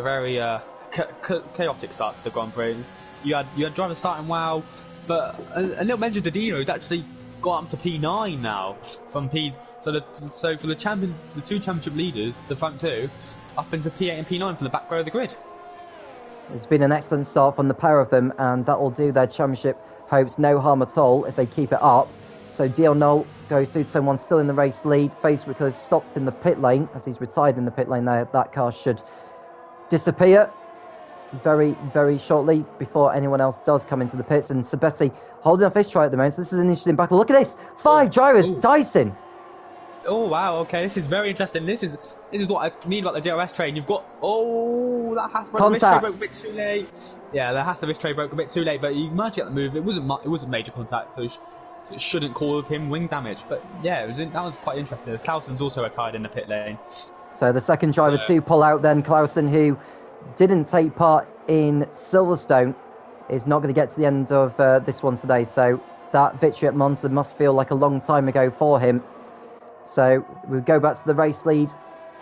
chaotic start to the Grand Prix. You had drivers starting well, but a little mention to Dino, who's actually got up to P9 now from P. So for the 2 championship leaders, the front 2, up into P8 and P9 from the back row of the grid. It's been an excellent start from the pair of them, and that will do their championship hopes no harm at all if they keep it up. So Dion Knoll goes through turn 1, still in the race lead. Face because stopped in the pit lane as he's retired in the pit lane there. That car should disappear very, very shortly before anyone else does come into the pits. And Sabetti holding off his try at the moment. So this is an interesting battle. Look at this, 5 drivers dicing. Oh wow, okay, this is very interesting. This is what I mean about the DRS train. You've got that has the wrist tray broke a bit too late. Yeah, the wrist tray broke a bit too late, but you managed to get the move. It wasn't major contact, so it shouldn't cause him wing damage. But yeah, that was quite interesting. Clausen's also retired in the pit lane. So the second driver to pull out then, Clausen, who didn't take part in Silverstone, is not going to get to the end of this one today. So that victory at Monza must feel like a long time ago for him. So we'll go back to the race lead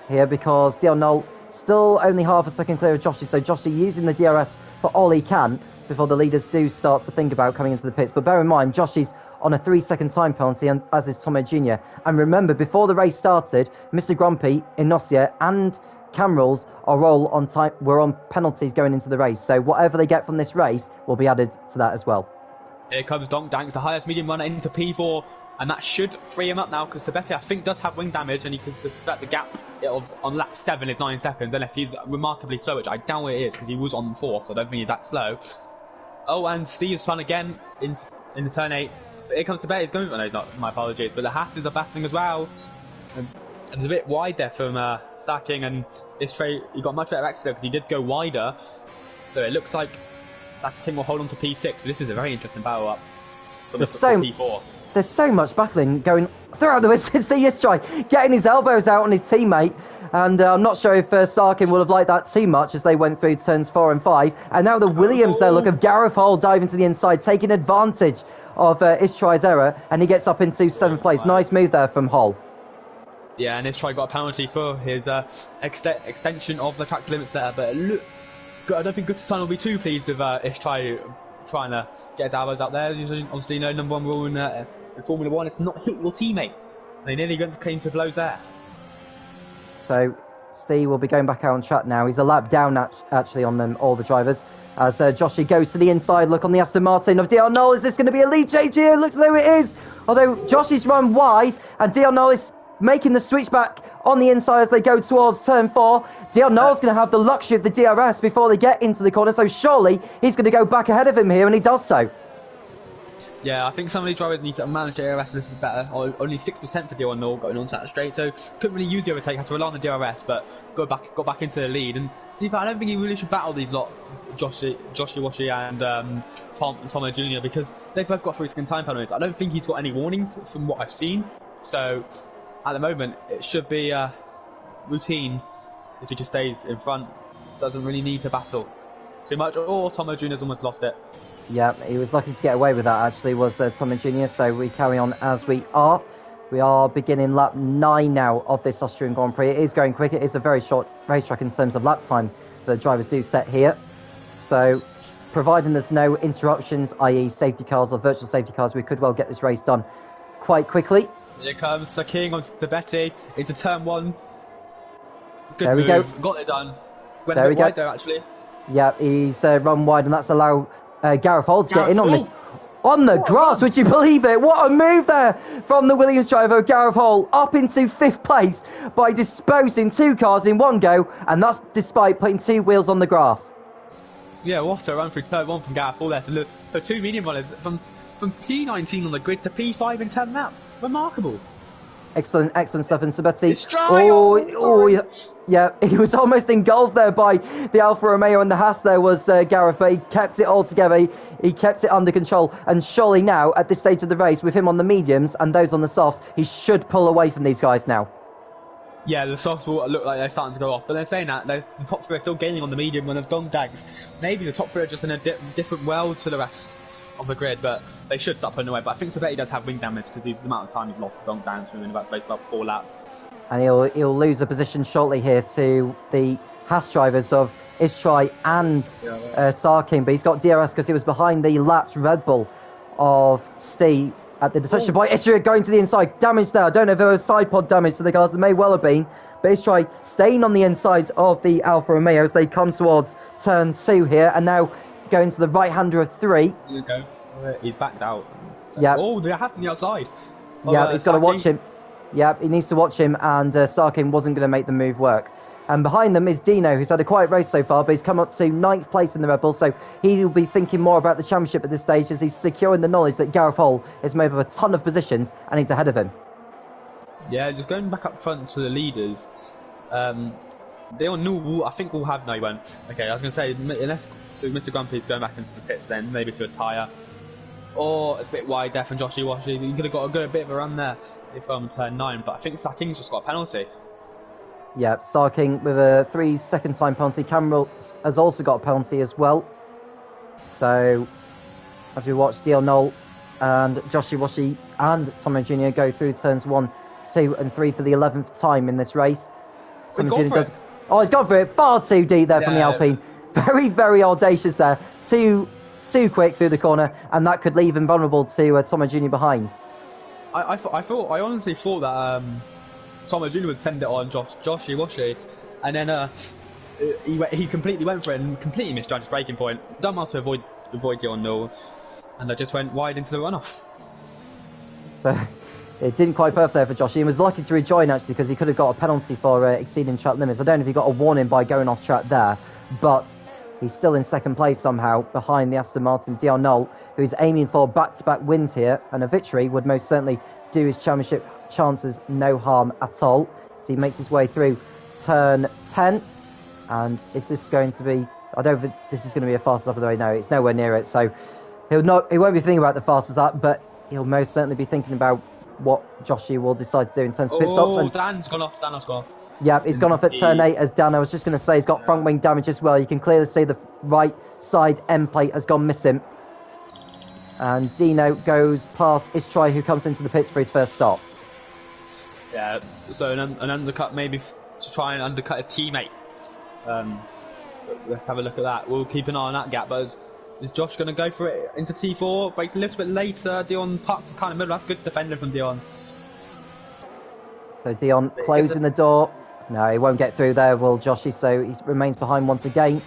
here because Dion Knoll still only half a second clear of Joshi. So Joshi using the DRS for all he can before the leaders do start to think about coming into the pits. But bear in mind, Joshi's on a 3-second time penalty, and as is Tomo Jr. And remember, before the race started, Mr. Grumpy, Inosia and Camrals were on penalties going into the race. So whatever they get from this race will be added to that as well. Here comes Donk Danks, the highest medium runner into P4. And that should free him up now, because Sabete, I think, does have wing damage, and he can set the gap on lap 7 is 9 seconds, unless he's remarkably slow, which I doubt it is, because he was on 4th, so I don't think he's that slow. Oh, and Steve's spun again in the turn 8. But here comes Sabete, he's going, no, he's not, my apologies, but the Hasses are battling as well. And it's a bit wide there from Sacking, and this trade, he got much better extra because he did go wider, so it looks like Sacking will hold on to P6, but this is a very interesting battle up for P4. There's so much battling going throughout the race. See Istrai getting his elbows out on his teammate, and I'm not sure if Sarkin will have liked that too much as they went through turns 4 and 5. And now the Williams there, look, of Gareth Hall diving to the inside, taking advantage of Istrai's error, and he gets up into 7th place. Nice move there from Hall. Yeah, and Istrai got a penalty for his extension of the track limits there, but look, I don't think Gutterson will be too pleased with Istrai trying to get his elbows out there. Obviously, number 1 rule in Formula 1, it's not hit your teammate. They nearly came to blows there. So, Steve will be going back out on track now. He's a lap down, actually, on them, all the drivers. As Joshy goes to the inside, look on the Aston Martin of Dion Noel. Is this going to be a lead change here? Looks as though it is. Although Joshy's run wide, and Dion Noel is making the switch back on the inside as they go towards turn 4. Dion Noel's going to have the luxury of the DRS before they get into the corner, so surely he's going to go back ahead of him here, and he does so. Yeah, I think some of these drivers need to manage the DRS a little bit better. Only 6% for Dion Noel going onto that straight, so couldn't really use the overtake, had to rely on the DRS, but got back into the lead. And to be fair, I don't think he really should battle these lot, Joshie Washi and Tomo Jr., because they've both got 3-second time penalties. I don't think he's got any warnings from what I've seen, so at the moment it should be routine if he just stays in front. Doesn't really need to battle too much. Oh, Tomo Jr.'s almost lost it. Yeah, he was lucky to get away with that, actually, was Tomo Jr., so we carry on as we are. We are beginning lap 9 now of this Austrian Grand Prix. It is going quick. It is a very short racetrack in terms of lap time the drivers do set here. So, providing there's no interruptions, i.e. safety cars or virtual safety cars, we could well get this race done quite quickly. Here comes Saking on to Betty into turn 1. Good there we move. go. Got it done. Went there a we bit go. wide there, actually. Yeah, he's run wide, and that's allowed Gareth Hall to get in on this. On the grass, would you believe it? What a move there from the Williams driver, Gareth Hall, up into 5th place by disposing 2 cars in one go, and that's despite putting 2 wheels on the grass. Yeah, what a run through turn 1 from Gareth Hall there. So 2 medium runners from P19 on the grid to P5 in 10 laps. Remarkable. Excellent stuff. And Sabetti, yeah, he was almost engulfed there by the Alfa Romeo, and the Haas there was Gareth, but he kept it all together. He kept it under control, and surely now, at this stage of the race, with him on the mediums and those on the softs, he should pull away from these guys now. Yeah, the softs will look like they're starting to go off, but they're saying that the top 3 are still gaining on the medium when they've gone dags. Maybe the top 3 are just in a different world to the rest of the grid, but they should start pulling away. But I think Sabetti does have wing damage because the amount of time he's lost to gone down to him in about 4 laps. And he'll lose a position shortly here to the Haas drivers of Istrai and Sarkin, but he's got DRS because he was behind the lapped Red Bull of Steve at the detection point. Istrai going to the inside, damage there. I don't know if there was side pod damage to the cars, there may well have been, but Istrai staying on the inside of the Alfa Romeo as they come towards turn 2 here, and now going to the right-hander of 3. He's backed out. Yeah. Oh, they have to the outside. Yeah, he's got to watch him. Yeah, he needs to watch him, and Sarkin wasn't going to make the move work. And behind them is Dino, who's had a quiet race so far, but he's come up to 9th place in the Red Bull, so he'll be thinking more about the championship at this stage as he's securing the knowledge that Gareth Hall is made of a ton of positions, and he's ahead of him. Yeah, just going back up front to the leaders. They all knew, I think we'll have, no he won't. Okay, I was going to say, unless Mr. Grumpy's going back into the pits then, maybe to a tyre. Or it's a bit wide there from Joshie Washi. He could have got a bit of a run there if turn 9, but I think Saking's just got a penalty. Yeah, Sarking with a 3-second time penalty. Cameron has also got a penalty as well. So, as we watch Dion Noel and Joshie Washi and Tomo Jr. go through turns 1, 2 and 3 for the 11th time in this race. He's gone for it. Oh, he's gone for it. Far too deep there from the Alpine. Very, very audacious there. Too quick through the corner, and that could leave him vulnerable to Tomo Jr. behind. I honestly thought that Tomo Jr. would send it on Joshie Washi, and then he completely went for it and completely misjudged his braking point. Done well to avoid Dion Noel, and I just went wide into the runoff. So It didn't quite perfect there for Joshi, and was lucky to rejoin actually because he could have got a penalty for exceeding track limits. I don't know if he got a warning by going off track there, but he's still in second place somehow behind the Aston Martin Dion Noll, who is aiming for back-to-back wins here, and a victory would most certainly do his championship chances no harm at all. So he makes his way through turn 10, and is this going to be... I don't think this is going to be a fastest lap of the way. No, it's nowhere near it, so he won't be thinking about the fastest lap, but he'll most certainly be thinking about what Joshi will decide to do in terms of pit stops. And Dan's gone off. Dan has gone off. Yeah, he's gone off at turn 8 as Dan. I was just going to say he's got front wing damage as well. You can clearly see the right side end plate has gone missing. And Dino goes past Istrai, who comes into the pits for his first stop. Yeah, so an undercut maybe to try and undercut a teammate. Let's have a look at that. We'll keep an eye on that gap. But is Josh going to go for it into T4? Breaks a little bit later. Dion parks is kind of middle. That's good defending from Dion. So Dion closing the door. No, he won't get through there, will Joshi, so he remains behind once again.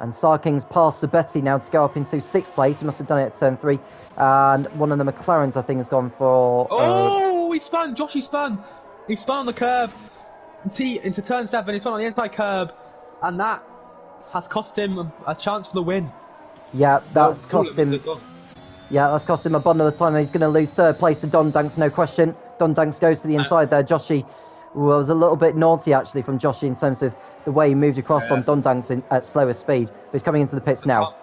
And Sarking's passed Sabetti now to go up into 6th place. He must have done it at turn 3. And one of the McLarens, I think, has gone for... he spun! Joshi spun! He spun on the curb into turn 7. He spun on the inside curb. And that has cost him a chance for the win. Yeah, that's cost him... Yeah, that's cost him a bundle of time. He's going to lose 3rd place to Don Danks, no question. Don Danks goes to the inside there. Joshi was a little bit naughty, actually, from Joshi in terms of the way he moved across on Don Danks at slower speed. But he's coming into the pits now.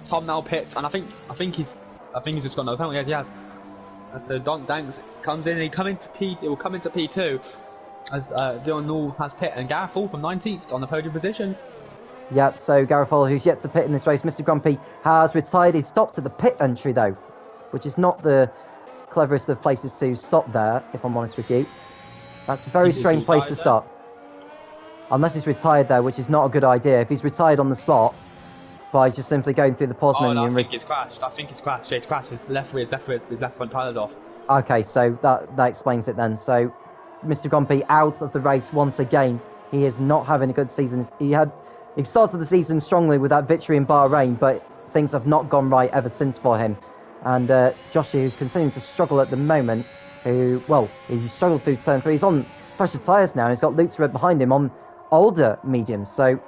Tom now pits, and I think he's just got another penalty. Yeah, he has. And so Don Danks comes in, and he will come into P2 as Dion Noll has pit, and Gareth Hall from 19th on the podium position. Yep, so Gareth Hall, who's yet to pit in this race, Mr. Grumpy, has retired. He stopped at the pit entry, though, which is not the cleverest of places to stop there, if I'm honest with you. That's a very strange place to stop. Unless he's retired there, which is not a good idea. If he's retired on the spot, by just simply going through the pause menu... No, I think it's crashed. Yeah, it's crashed. His left front tyre's off. Okay, so that explains it then. So, Mr. Grumpy out of the race once again. He is not having a good season. He started the season strongly with that victory in Bahrain, but things have not gone right ever since for him. And Joshi, who's continuing to struggle at the moment, he struggled through turn 3. He's on fresher tyres now. He's got Lutzer behind him on older mediums. So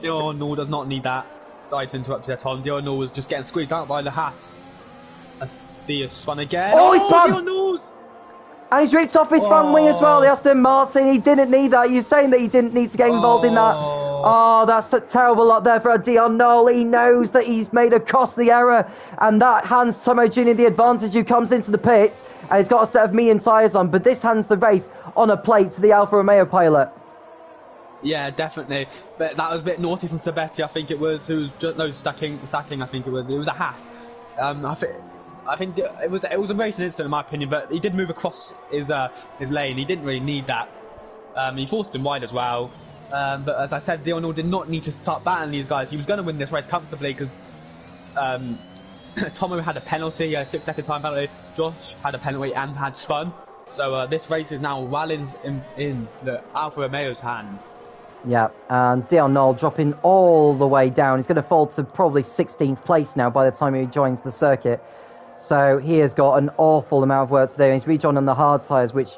Dion Noll does not need that. Sorry to interrupt you there, Tom. Dion Noll was just getting squeezed out by the Haas. Theo spun again. Oh, he spun! Dion Noll's! And he's ripped off his front wing as well, the Aston Martin. He didn't need that. You're saying that he didn't need to get involved in that. Oh, that's a terrible lot there for Dion Noll. He knows that he's made a costly error. And that hands Tomo Jr. the advantage, who comes into the pits. And he's got a set of medium tyres on. But this hands the race on a plate to the Alfa Romeo pilot. Yeah, definitely. But that was a bit naughty from Sabetti, I think it was. Who was just sacking, I think it was. It was a Haas. I think it was a racing incident in my opinion, but he did move across his lane. He didn't really need that. He forced him wide as well. But as I said, Dion Noll did not need to start battling these guys. He was going to win this race comfortably because Tomo had a penalty, a 6-second time penalty. Josh had a penalty and had spun. So this race is now well in the Alfa Romeo's hands. Yeah, and Dion Noll dropping all the way down. He's going to fall to probably 16th place now by the time he joins the circuit. So he has got an awful amount of work to do. He's rejoined on the hard tyres, which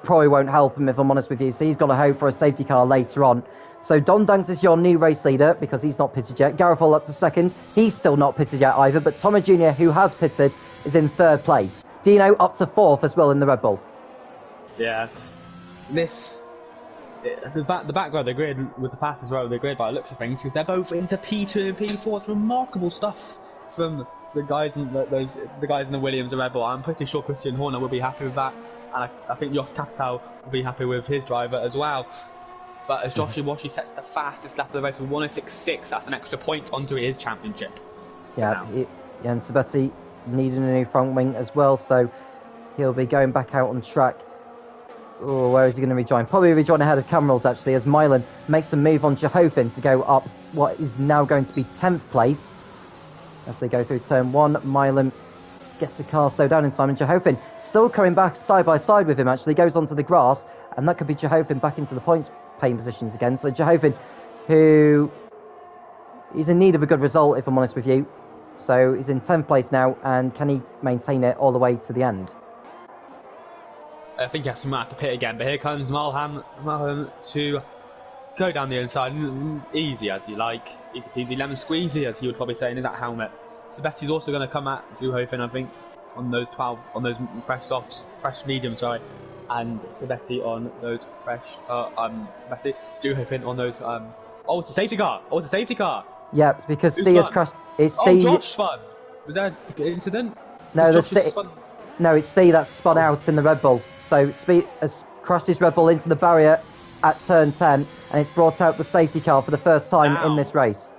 probably won't help him, if I'm honest with you. So he's got to hope for a safety car later on. So Don Danks is your new race leader because he's not pitted yet. Gareth Hall up to 2nd. He's still not pitted yet either. But Tomo Jr., who has pitted, is in 3rd place. Dino up to 4th as well in the Red Bull. Yeah. The back row of the grid was the fastest row of the grid by the looks of things because they're both into P2 and P4. It's remarkable stuff from the guys in the Williams and Red Bull. I'm pretty sure Christian Horner will be happy with that, and I think Jos Capitao will be happy with his driver as well. But as Joshi Washi sets the fastest lap of the race with 106.6, that's an extra point onto his championship. Yeah, and Sabetti needing a new front wing as well, so he'll be going back out on track. Oh, where is he going to rejoin? Probably rejoin ahead of Camerals, actually, as Milan makes a move on Jehoven to go up what is now going to be 10th place. As they go through turn 1, Milan gets the car slowed down in time, and Jehoven still coming back side by side with him, actually, goes onto the grass, and that could be Jehoven back into the points paying positions again. So Jehoven, who is in need of a good result, if I'm honest with you. So he's in 10th place now, and can he maintain it all the way to the end? I think he has to come out the pit again, but here comes Malham to go down the inside, easy as you like, easy peasy lemon squeezy as he would probably say in that helmet. Sabetti's also going to come at Juhofen, I think, on those fresh softs, fresh mediums, sorry, and Sabetti on those fresh, Juhofen on those, oh, it's a safety car! Oh, it's a safety car! Yeah, because Steve has crashed. It's Steve. Oh, Josh spun! Was there an incident? No, no, it's Steve that spun out in the Red Bull. So Speed has crashed his Red Bull into the barrier at turn 10, and it's brought out the safety car for the first time in this race.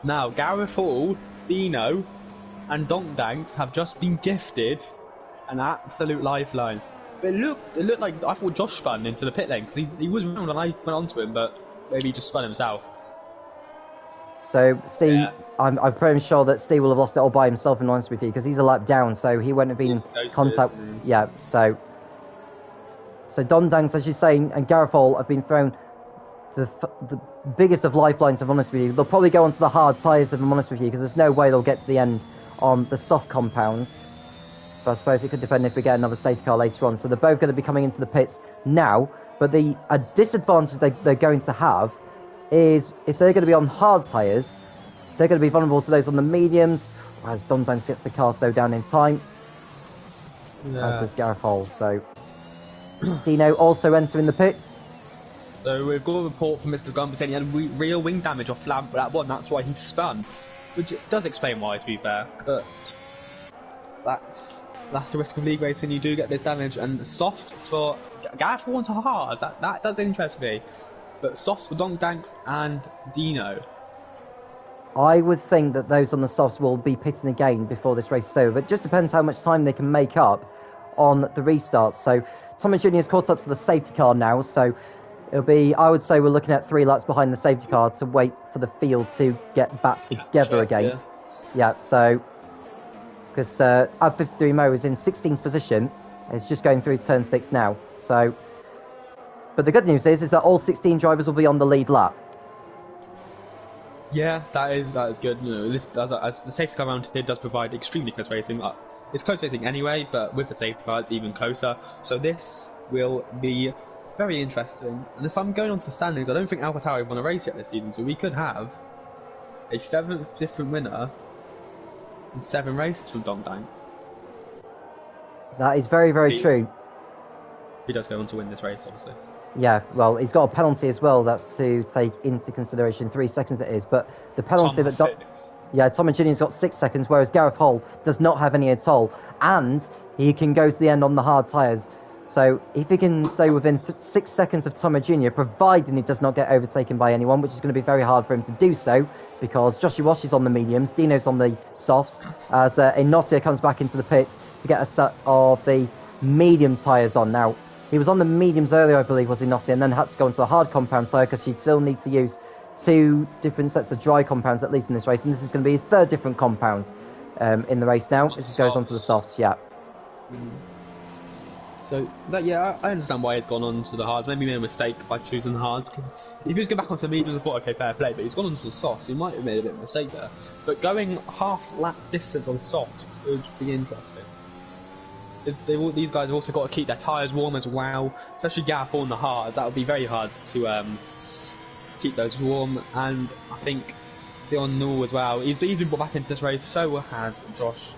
Now, Gareth Hall, Dino, and Donkdanks have just been gifted an absolute lifeline. But it looked like, I thought Josh spun into the pit lane, because he was round when I went onto him, but maybe he just spun himself. So Steve, I'm pretty sure that Steve will have lost it all by himself, in honesty with you, because he's a lap down, so he wouldn't have been in contact. Yeah, so Don Danks, as you're saying, and Gareth Hall have been thrown the biggest of lifelines, if I'm honest with you. They'll probably go onto the hard tyres, if I'm honest with you, because there's no way they'll get to the end on the soft compounds. But I suppose it could depend if we get another safety car later on. So they're both going to be coming into the pits now, but the disadvantage they're going to have is if they're going to be on hard tyres, they're going to be vulnerable to those on the mediums, as Don Danks gets the car slowed down in time, as does Gareth Hall. So Dino also entering the pits. So we've got a report from Mr. Gunn saying he had real wing damage off that one, that's why he spun. Which does explain why, to be fair, but that's the risk of league racing, you do get this damage, and softs for Gareth Hall onto hard, that does interest me. But softs for Donkdanks and Dino. I would think that those on the softs will be pitting again before this race is over. It just depends how much time they can make up on the restarts. So Tommy Jr. has caught up to the safety car now, so it'll be, I would say we're looking at 3 laps behind the safety car to wait for the field to get back together again. Yeah, so because F13 Mo is in 16th position, it's just going through turn 6 now. So, but the good news is that all 16 drivers will be on the lead lap. Yeah, that is good. You know, this does, as the safety car round here does provide extremely close racing. It's close racing anyway, but with the safety car, it's even closer. So this will be very interesting. And if I'm going on to the standings, I don't think AlphaTauri won a race yet this season, so we could have a 7th different winner in 7 races from Donkdanks. That is very, very true. He does go on to win this race, obviously. Yeah, well, he's got a penalty as well. That's to take into consideration. 3 seconds it is, but the penalty Tom and Junior's got 6 seconds, whereas Gareth Hall does not have any at all, and he can go to the end on the hard tyres. So if he can stay within 6 seconds of Tom and Junior, providing he does not get overtaken by anyone, which is going to be very hard for him to do so, because Joshua Washi's on the mediums, Dino's on the softs, as Inosia comes back into the pits to get a set of the medium tyres on. Now, he was on the mediums earlier, I believe, was Inosia, and then had to go into a hard compound tyre because you'd still need to use 2 different sets of dry compounds, at least in this race, and this is going to be his 3rd different compound in the race now. This goes on to the softs, yeah. So, I understand why he's gone on to the hards. Maybe he made a mistake by choosing the hards, because if he was going back onto the mediums, I thought, okay, fair play, but he's gone on to the softs, he might have made a bit of a mistake there. But going half lap distance on softs would be interesting. These guys have also got to keep their tyres warm as well, especially Gareth on the hard. That would be very hard to keep those warm, and I think Dion Null as well. He's been brought back into this race, so has Josh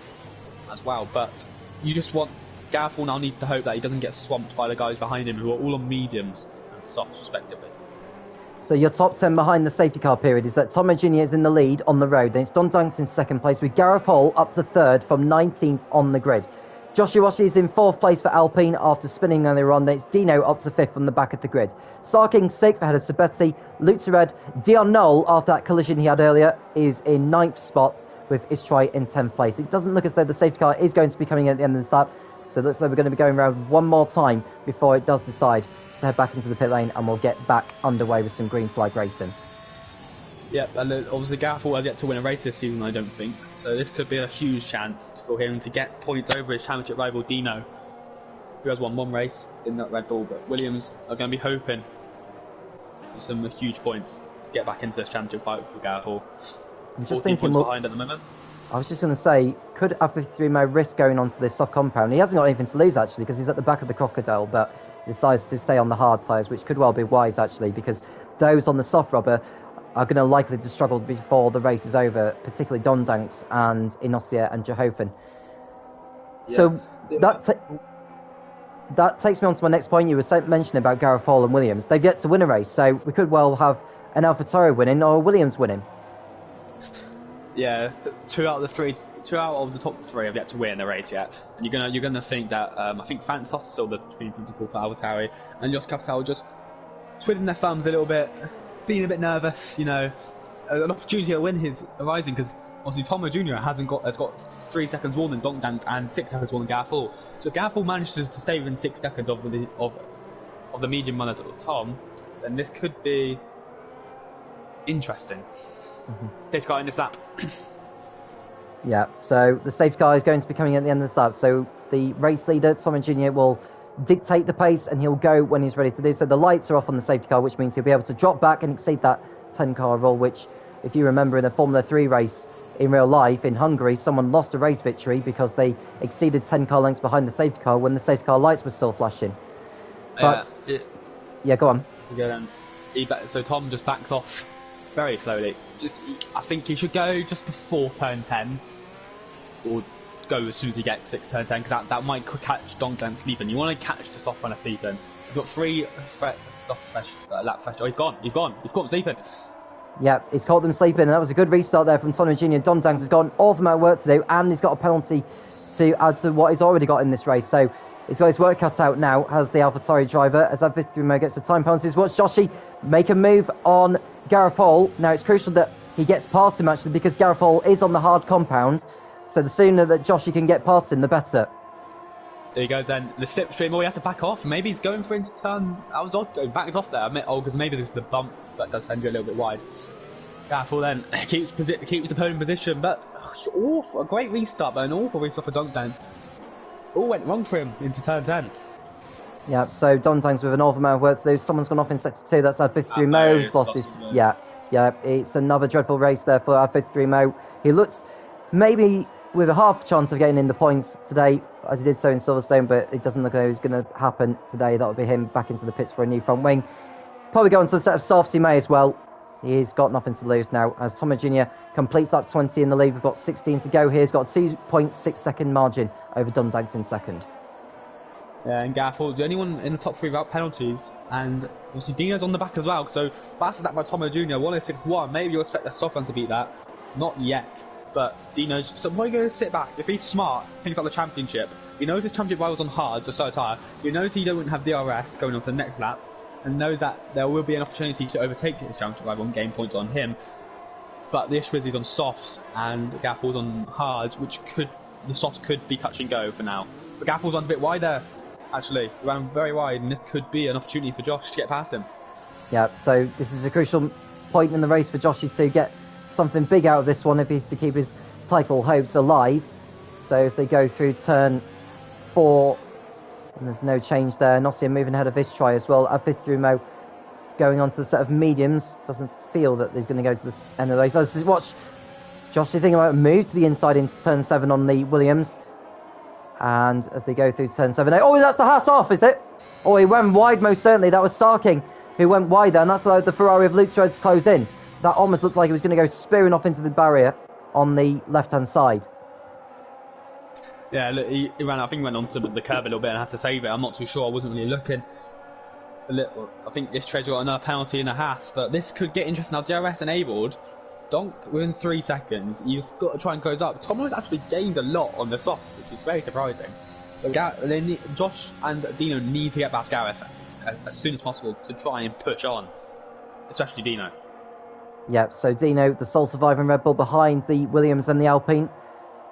as well, but you just want Gareth now needs to hope that he doesn't get swamped by the guys behind him who are all on mediums and softs respectively. So your top 10 behind the safety car period is that Tom Jr. is in the lead on the road, then it's Don Danks in 2nd place with Gareth Hall up to 3rd from 19th on the grid. Joshua Washi is in 4th place for Alpine after spinning earlier on. Then it's Dino up to 5th from the back of the grid. Sarking 6th ahead of Sabetti. Lutered, Dion Knoll, after that collision he had earlier, is in 9th spot with Istrai in 10th place. It doesn't look as though the safety car is going to be coming at the end of this lap, so it looks like we're going to be going around one more time before it does decide to head back into the pit lane, and we'll get back underway with some green flag racing. Yep, and obviously Gareth Hall has yet to win a race this season, I don't think. So this could be a huge chance for him to get points over his championship rival Dino, who has won 1 race in that Red Bull. But Williams are going to be hoping for some huge points to get back into this championship fight for Gareth Hall. I'm just thinking, behind at the moment. I was just going to say, could F13 Mo risk going onto this soft compound? He hasn't got anything to lose, actually, because he's at the back of the Crocodile, but he decides to stay on the hard tyres, which could well be wise, actually, because those on the soft rubber are going to likely to struggle before the race is over, particularly Dondanks and Inosia and Jehofen. Yeah. So that takes me on to my next point. You were mentioning about Gareth Hall and Williams. They've yet to win a race, so we could well have an AlphaTauri winning or a Williams winning. Yeah, two out of the top three have yet to win a race yet. And you're gonna think that I think Fantos is still the team principal for AlphaTauri, and Jos Capitao just twiddling their thumbs a little bit, feeling a bit nervous. You know, an opportunity to win his arising because obviously Tomo Jr. has got 3 seconds more than Dongdan and 6 seconds more than Gareth Hall. So if Gareth Hall manages to stay within 6 seconds of the medium runner Tom, then this could be interesting. Safety car in this lap. Yeah, so the safety car is going to be coming at the end of the lap. So the race leader, Tomo Jr., will dictate the pace and he'll go when he's ready to do so. The lights are off on the safety car, which means he'll be able to drop back and exceed that 10-car rule, which, if you remember, in a Formula 3 race in real life in Hungary, someone lost a race victory because they exceeded 10-car lengths behind the safety car when the safety car lights were still flashing. But yeah, go on. So Tom just backs off very slowly. I think he should go just before turn 10, or go as soon as he gets to turn 10, because that might catch Dongdan sleeping. You want to catch the soft runner sleeping. He's got 3 lap fresh. Oh, he's gone. He's caught him sleeping. Yeah, he's caught them sleeping, and that was a good restart there from Tomo Jr. Dondanks has got an awful amount of work to do, and he's got a penalty to add to what he's already got in this race. So he's got his work cut out now as the AlphaTauri driver, as F13 Mo gets the time penalties. Watch Joshi make a move on Gareth Hall. Now it's crucial that he gets past him, actually, because Gareth Hall is on the hard compound. So the sooner that Joshi can get past him, the better. There he goes then. The slipstream, he has to back off. Maybe he's going for him to turn. I was odd, backed off there. Because maybe there's the bump that does send you a little bit wide. Gareth Hall then keeps the podium in position, but a great restart, but an awful restart for Dongdan. All went wrong for him into turn 10. Yeah, so Dondanks with an awful amount of work to do. Someone's gone off in sector 2. That's F53 Mo. He's lost his... Yeah, it's another dreadful race there for F53 Mo. He looks maybe with a half chance of getting in the points today, as he did so in Silverstone, but it doesn't look like it's going to happen today. That'll be him back into the pits for a new front wing. Probably going to a set of softs he may as well. He's got nothing to lose now, as Tomo Jr. completes lap 20 in the lead. We've got 16 to go here. He's got a 2.6 second margin over Dondanks in second. Yeah, and Gareth Hall's the only one in the top 3 without penalties, and obviously Dino's on the back as well, so fast as that by Tomo Jr., 106.1, maybe you'll expect a soft run to beat that. Not yet, but Dino's just probably going to sit back. If he's smart, things like the championship, he knows his championship rivals on hard, the slow tyre, he knows he don't have DRS going on to the next lap, and knows that there will be an opportunity to overtake his championship rival and gain points on him. But the issue is he's on softs, and Gareth Hall's on hards, the softs could be touch and go for now. But Gareth Hall's on a bit wide there. Actually, he ran very wide, and this could be an opportunity for Josh to get past him. Yeah, so this is a crucial point in the race for Joshi to get something big out of this one if he's to keep his title hopes alive. So as they go through turn 4, and there's no change there. Nossia moving ahead of this try as well. F53 Mo going on to the set of mediums. Doesn't feel that he's going to go to the end of the race. So let's watch Joshi thinking about a move to the inside into turn 7 on the Williams. And as they go through turn 7, oh, that's the Haas off, is it? Oh, he went wide, most certainly. That was Sarking who went wide there, and that's allowed the Ferrari of Luke Thread to close in. That almost looked like he was going to go spearing off into the barrier on the left-hand side. Yeah, look, he ran. I think he went onto the curb a little bit and had to save it. I'm not too sure. I wasn't really looking. I think this trade's got another penalty in a Haas, but this could get interesting. Now, DRS enabled. Donk within 3 seconds. You've got to try and close up. Tomo's actually gained a lot on the soft, which is very surprising. So Josh and Dino need to get past Gareth as soon as possible to try and push on, especially Dino. Yep, so Dino, the sole survivor in Red Bull, behind the Williams and the Alpine.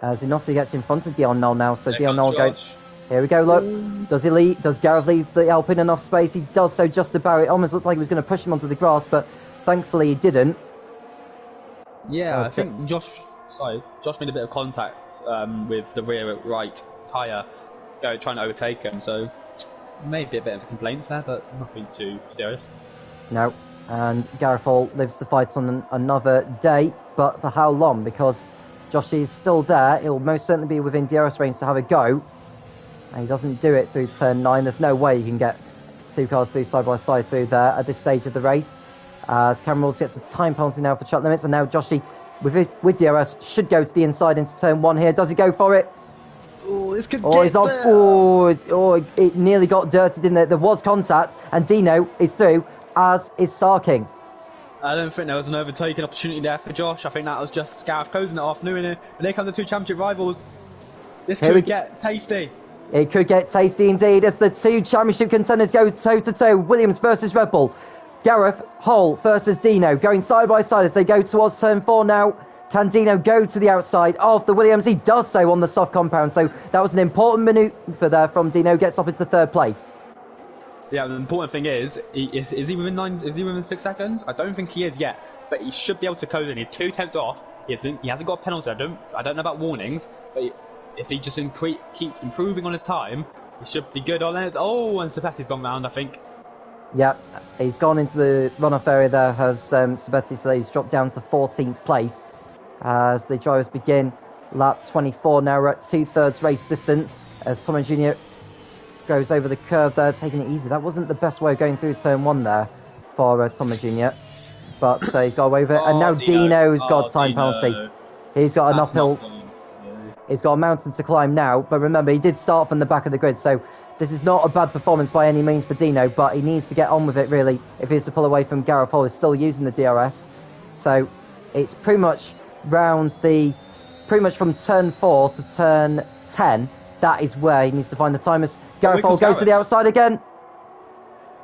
As Inossi gets in front of Dion Knoll now, so Dion Knoll goes. Here we go, look. Does Gareth leave the Alpine enough space? He does so just about. It almost looked like he was going to push him onto the grass, but thankfully he didn't. Yeah, I think Josh made a bit of contact with the rear right tyre, trying to overtake him, so maybe a bit of complaints there, but nothing too serious. No, and Gareth Hall lives to fight on another day, but for how long? Because Joshi is still there. He'll most certainly be within DRS range to have a go. And he doesn't do it through turn 9. There's no way you can get 2 cars through side by side through there at this stage of the race. As Cameron Rules gets a time penalty now for track limits, and now Joshi with DRS should go to the inside into turn 1 here. Does he go for it? Oh, this could he's off. It nearly got dirted in there. There was contact, and Dino is through, as is Sarking. I don't think there was an overtaking opportunity there for Josh. I think that was just Gareth closing it off, knowing it. But here come the 2 championship rivals. This could get tasty. It could get tasty indeed as the 2 championship contenders go toe-to-toe. Williams versus Red Bull. Gareth Hull versus Dino going side by side as they go towards turn 4 now. Can Dino go to the outside of the Williams? He does so on the soft compound. So that was an important manoeuvre there from Dino. Gets up into 3rd place. Yeah, the important thing is he within 9? Is he within 6 seconds? I don't think he is yet, but he should be able to close in. He's 2 tenths off. He hasn't got a penalty. I don't know about warnings, but if he just keeps improving on his time, he should be good on it. Oh, and Sabetti's gone round, I think. Yeah, he's gone into the runoff area there, has Sabetti, so he's dropped down to 14th place. As the drivers begin lap 24, now we're at 2/3 race distance, as Tommy Jr. goes over the curve there, taking it easy. That wasn't the best way of going through turn 1 there for Tommy Jr., but he's got away with it. And now Dino's got a time penalty. He's got an uphill. He's got a mountain to climb now, but remember, he did start from the back of the grid, so this is not a bad performance by any means for Dino, but he needs to get on with it, really, if he is to pull away from Gareth Hall, who's still using the DRS. So it's pretty much from turn 4 to turn 10, that is where he needs to find the timers. Gareth Hall goes to the outside again.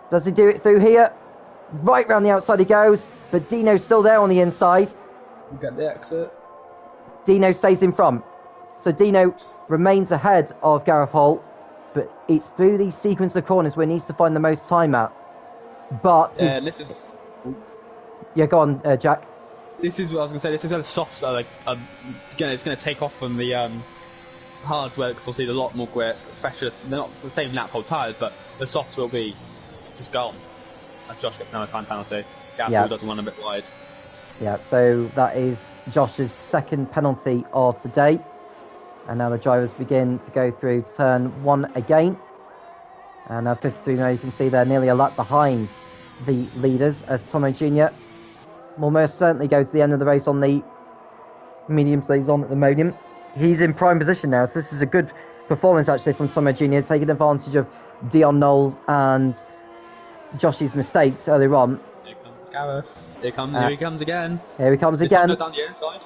Does he do it through here? Right round the outside he goes, but Dino's still there on the inside. You get the exit. Dino stays in front. So Dino remains ahead of Gareth Hall, but it's through these sequence of corners where he needs to find the most time at. But this is... Yeah, go on, Jack. This is what I was going to say. This is where the softs are it's going to take off from the hards, where because obviously a lot more fresher. They're not the same lap hole tyres, but the softs will be just gone. And Josh gets another time penalty. Gareth doesn't run a bit wide. Yeah, so that is Josh's 2nd penalty of today. And now the drivers begin to go through turn 1 again. And now 53, now you can see they're nearly a lap behind the leaders, as Tomo Jr. will most certainly go to the end of the race on the mediums that he's on at the moment. He's in prime position now, so this is a good performance actually from Tomo Jr., taking advantage of Dion Knowles and Josh's mistakes earlier on. Here comes Gareth. Here he comes again. Here he comes again. Down the inside.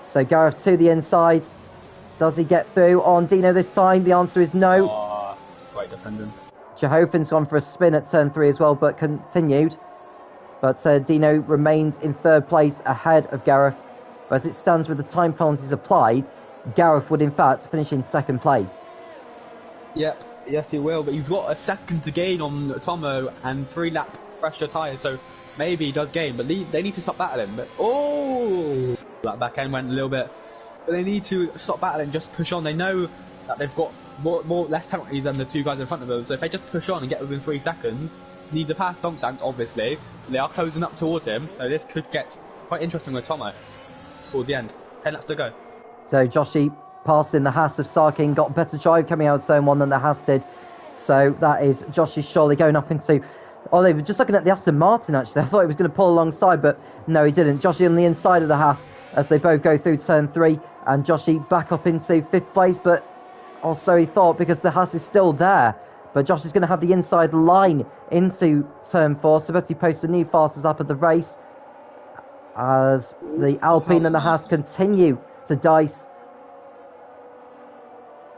So Gareth to the inside. Does he get through on Dino this time? The answer is no. Oh, great defending. Jehoven's gone for a spin at turn 3 as well, but continued. But Dino remains in 3rd place ahead of Gareth. But as it stands with the time penalties applied, Gareth would in fact finish in 2nd place. Yep, yes he will, but he's got a second to gain on Tomo and 3 lap fresher tyres, so maybe he does gain, but they need to stop battling. But that back end went a little bit. But they need to stop battling, just push on. They know that they've got less penalties than the 2 guys in front of them, so if they just push on and get within 3 seconds, need to pass Donk Dank, obviously. They are closing up towards him, so this could get quite interesting with Tomo towards the end. 10 laps to go. So Joshi passing the Haas of Sarking, got better drive coming out of turn 1 than the Haas did. So that is Joshi surely going up into... Oh, they were just looking at the Aston Martin actually. I thought he was going to pull alongside, but no, he didn't. Joshi on the inside of the Haas as they both go through turn 3, and Joshi back up into 5th place, but also he thought, because the Haas is still there. But Josh is going to have the inside line into turn 4. Sabetti posts a new fastest lap of the race as the Alpine and the Haas continue to dice.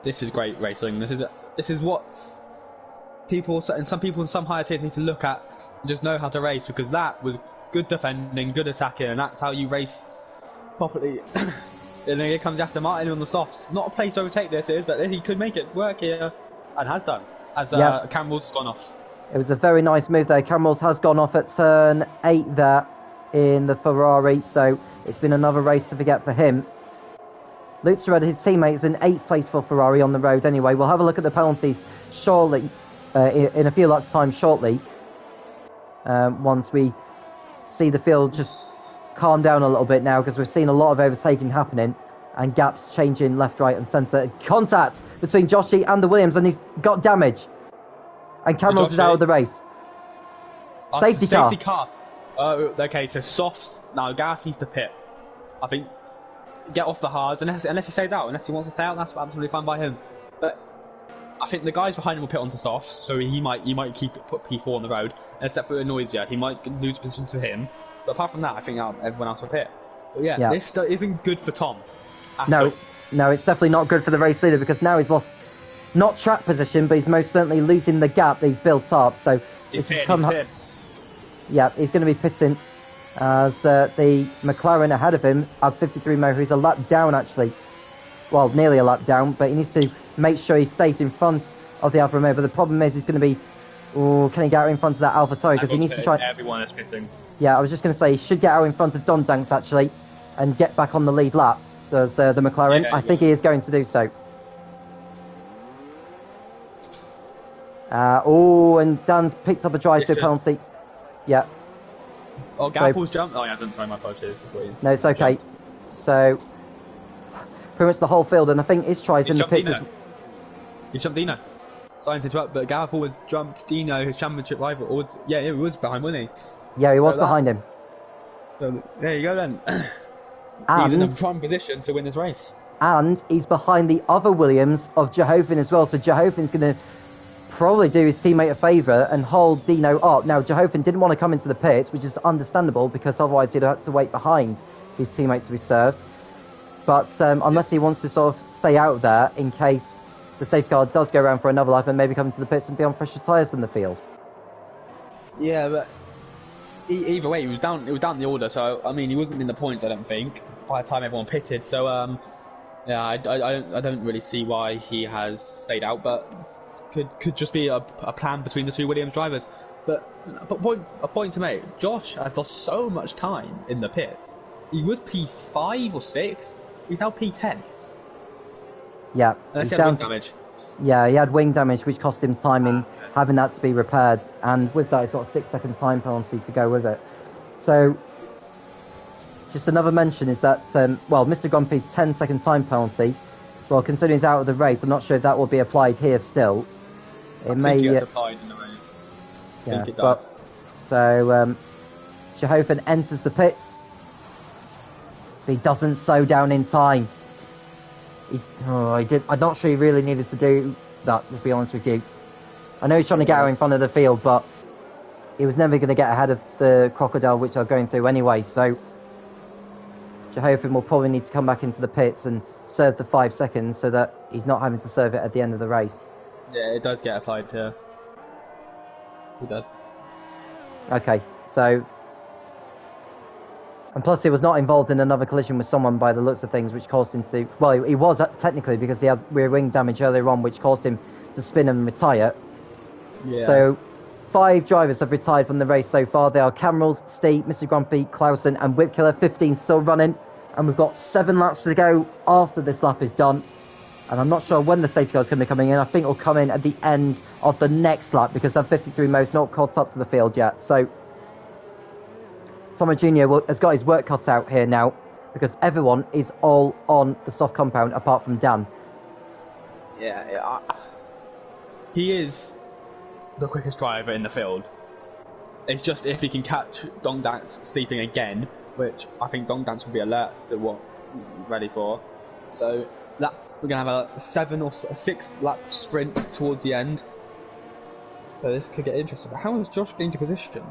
This is great racing. This is what people and some people in some higher tiers need to look at and just know how to race, because that was good defending, good attacking, and that's how you race properly. And then here comes Aston Martin on the softs. Not a place to overtake this is, but he could make it work here, and has done, as Campbell's gone off. It was a very nice move there. Campbell's has gone off at turn 8 there in the Ferrari, so it's been another race to forget for him. Lutzered, his teammate, is in 8th place for Ferrari on the road anyway. We'll have a look at the penalties shortly, in a few laps' time shortly, once we see the field just calm down a little bit now because we've seen a lot of overtaking happening and gaps changing left, right, and centre. Contact between Joshy and the Williams, and he's got damage. And Camrose is out of the race. Safety car. Okay, so softs. Now Gareth needs to pit. I think get off the hards unless he stays out. Unless he wants to stay out, that's absolutely fine by him. But I think the guys behind him will pit onto softs, so he might put P4 on the road. Except for Noisia, he might lose position to him. But apart from that, I think everyone else will pit. But yeah, this isn't good for Tom. It's definitely not good for the race leader because now he's lost not track position, but he's most certainly losing the gap that he's built up. So he's he's going to be pitting as the McLaren ahead of him at 53 Mo, who's a lap down actually. Well, nearly a lap down, but he needs to make sure he stays in front of the Alfa Romeo. But the problem is he's going to be, can he get out in front of that AlphaTauri? Because he needs to try. Everyone is pitting. Yeah, I was just going to say he should get out in front of Don Danks actually, and get back on the lead lap. Does the McLaren? Yeah, I think he is going to do so. And Dan's picked up a drive-through penalty. Yeah. Oh, Gaffle's jumped. Oh, he hasn't. Sorry, my apologies. No, it's okay. So, pretty much the whole field, and I think Istry's in the pits. He jumped Dino. Sorry to interrupt, but Gaffle was jumped Dino, his championship rival. Yeah, he was behind, wasn't he? Yeah, he was behind him. So, there you go then. And, he's in a prime position to win this race. And he's behind the other Williams of Jehoven as well, so Jehoven's going to probably do his teammate a favour and hold Dino up. Now, Jehoven didn't want to come into the pits, which is understandable because otherwise he'd have to wait behind his teammate to be served. But unless he wants to sort of stay out there in case the safeguard does go around for another lap and maybe come into the pits and be on fresher tyres than the field. Yeah, but either way, it was down the order, so I mean he wasn't in the points, I don't think, by the time everyone pitted. So yeah, I don't really see why he has stayed out, but could just be a plan between the two Williams drivers. But a point to make: Josh has lost so much time in the pits. He was P5 or 6. He's now P10. Yeah, he's down wing damage. Yeah, he had wing damage, which cost him time in having that to be repaired, and with that, he's got a 6-second time penalty to go with it. So, just another mention is that, Mr. Grumpy's 10-second time penalty, well, considering he's out of the race, I'm not sure if that will be applied here still. I think it's applied in the race. I think it does. So, Jehoven enters the pits. He doesn't slow down in time. I'm not sure he really needed to do that, to be honest with you. I know he's trying to get out in front of the field, but he was never going to get ahead of the Crocodile, which are going through anyway. So Jehoven will probably need to come back into the pits and serve the 5 seconds so that he's not having to serve it at the end of the race. Yeah, it does get applied here. It does. Okay, so... And plus, he was not involved in another collision with someone by the looks of things, which caused him to... Well, he was technically, because he had rear wing damage earlier on, which caused him to spin and retire. Yeah. So, 5 drivers have retired from the race so far. They are Camrose, Steve, Mr. Grumpy, Clausen, and Whipkiller. 15 still running. And we've got 7 laps to go after this lap is done. And I'm not sure when the safety car is going to be coming in. I think it'll come in at the end of the next lap, because that 53 Mo's not caught up to the field yet. So, Summer Jr. has got his work cut out here now, because everyone is all on the soft compound apart from Dan. Yeah. He is the quickest driver in the field. It's just if he can catch Dong Dance sleeping again, which I think Dong Dance will be alert to what he's ready for. So that we're going to have a 7 or 6 lap sprint towards the end. So this could get interesting. But how has Josh gained a position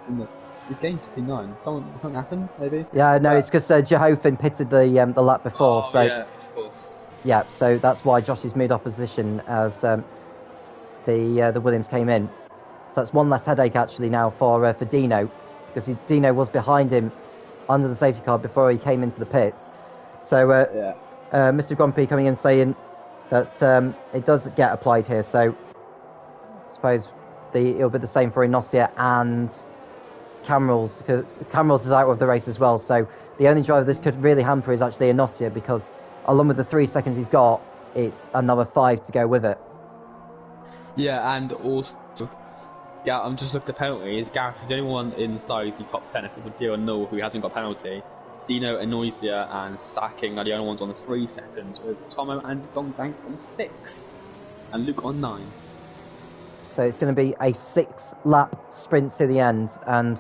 in the... He's gained 59. Something happened, maybe? Yeah, no, it's because Jehoven pitted the lap before. Oh, so yeah, of course. Yeah, so that's why Josh has moved opposition as the Williams came in. So that's one less headache actually now for Dino, because Dino was behind him under the safety car before he came into the pits. So Mr. Grumpy coming in saying that it does get applied here. So I suppose it'll be the same for Inosia and Camrose, because Camrose is out of the race as well. So the only driver this could really hamper is actually Inosia, because along with the 3 seconds he's got, it's another 5 to go with it. Yeah, and also Yeah, I'm just looking at the penalties. Gareth is the only one inside the top 10 except for Dio and Null who hasn't got a penalty. Dino, Anoisia and Sacking are the only ones on the 3 seconds, with Tomo and Dong Danks on 6 and Luke on 9. So it's going to be a 6-lap sprint to the end, and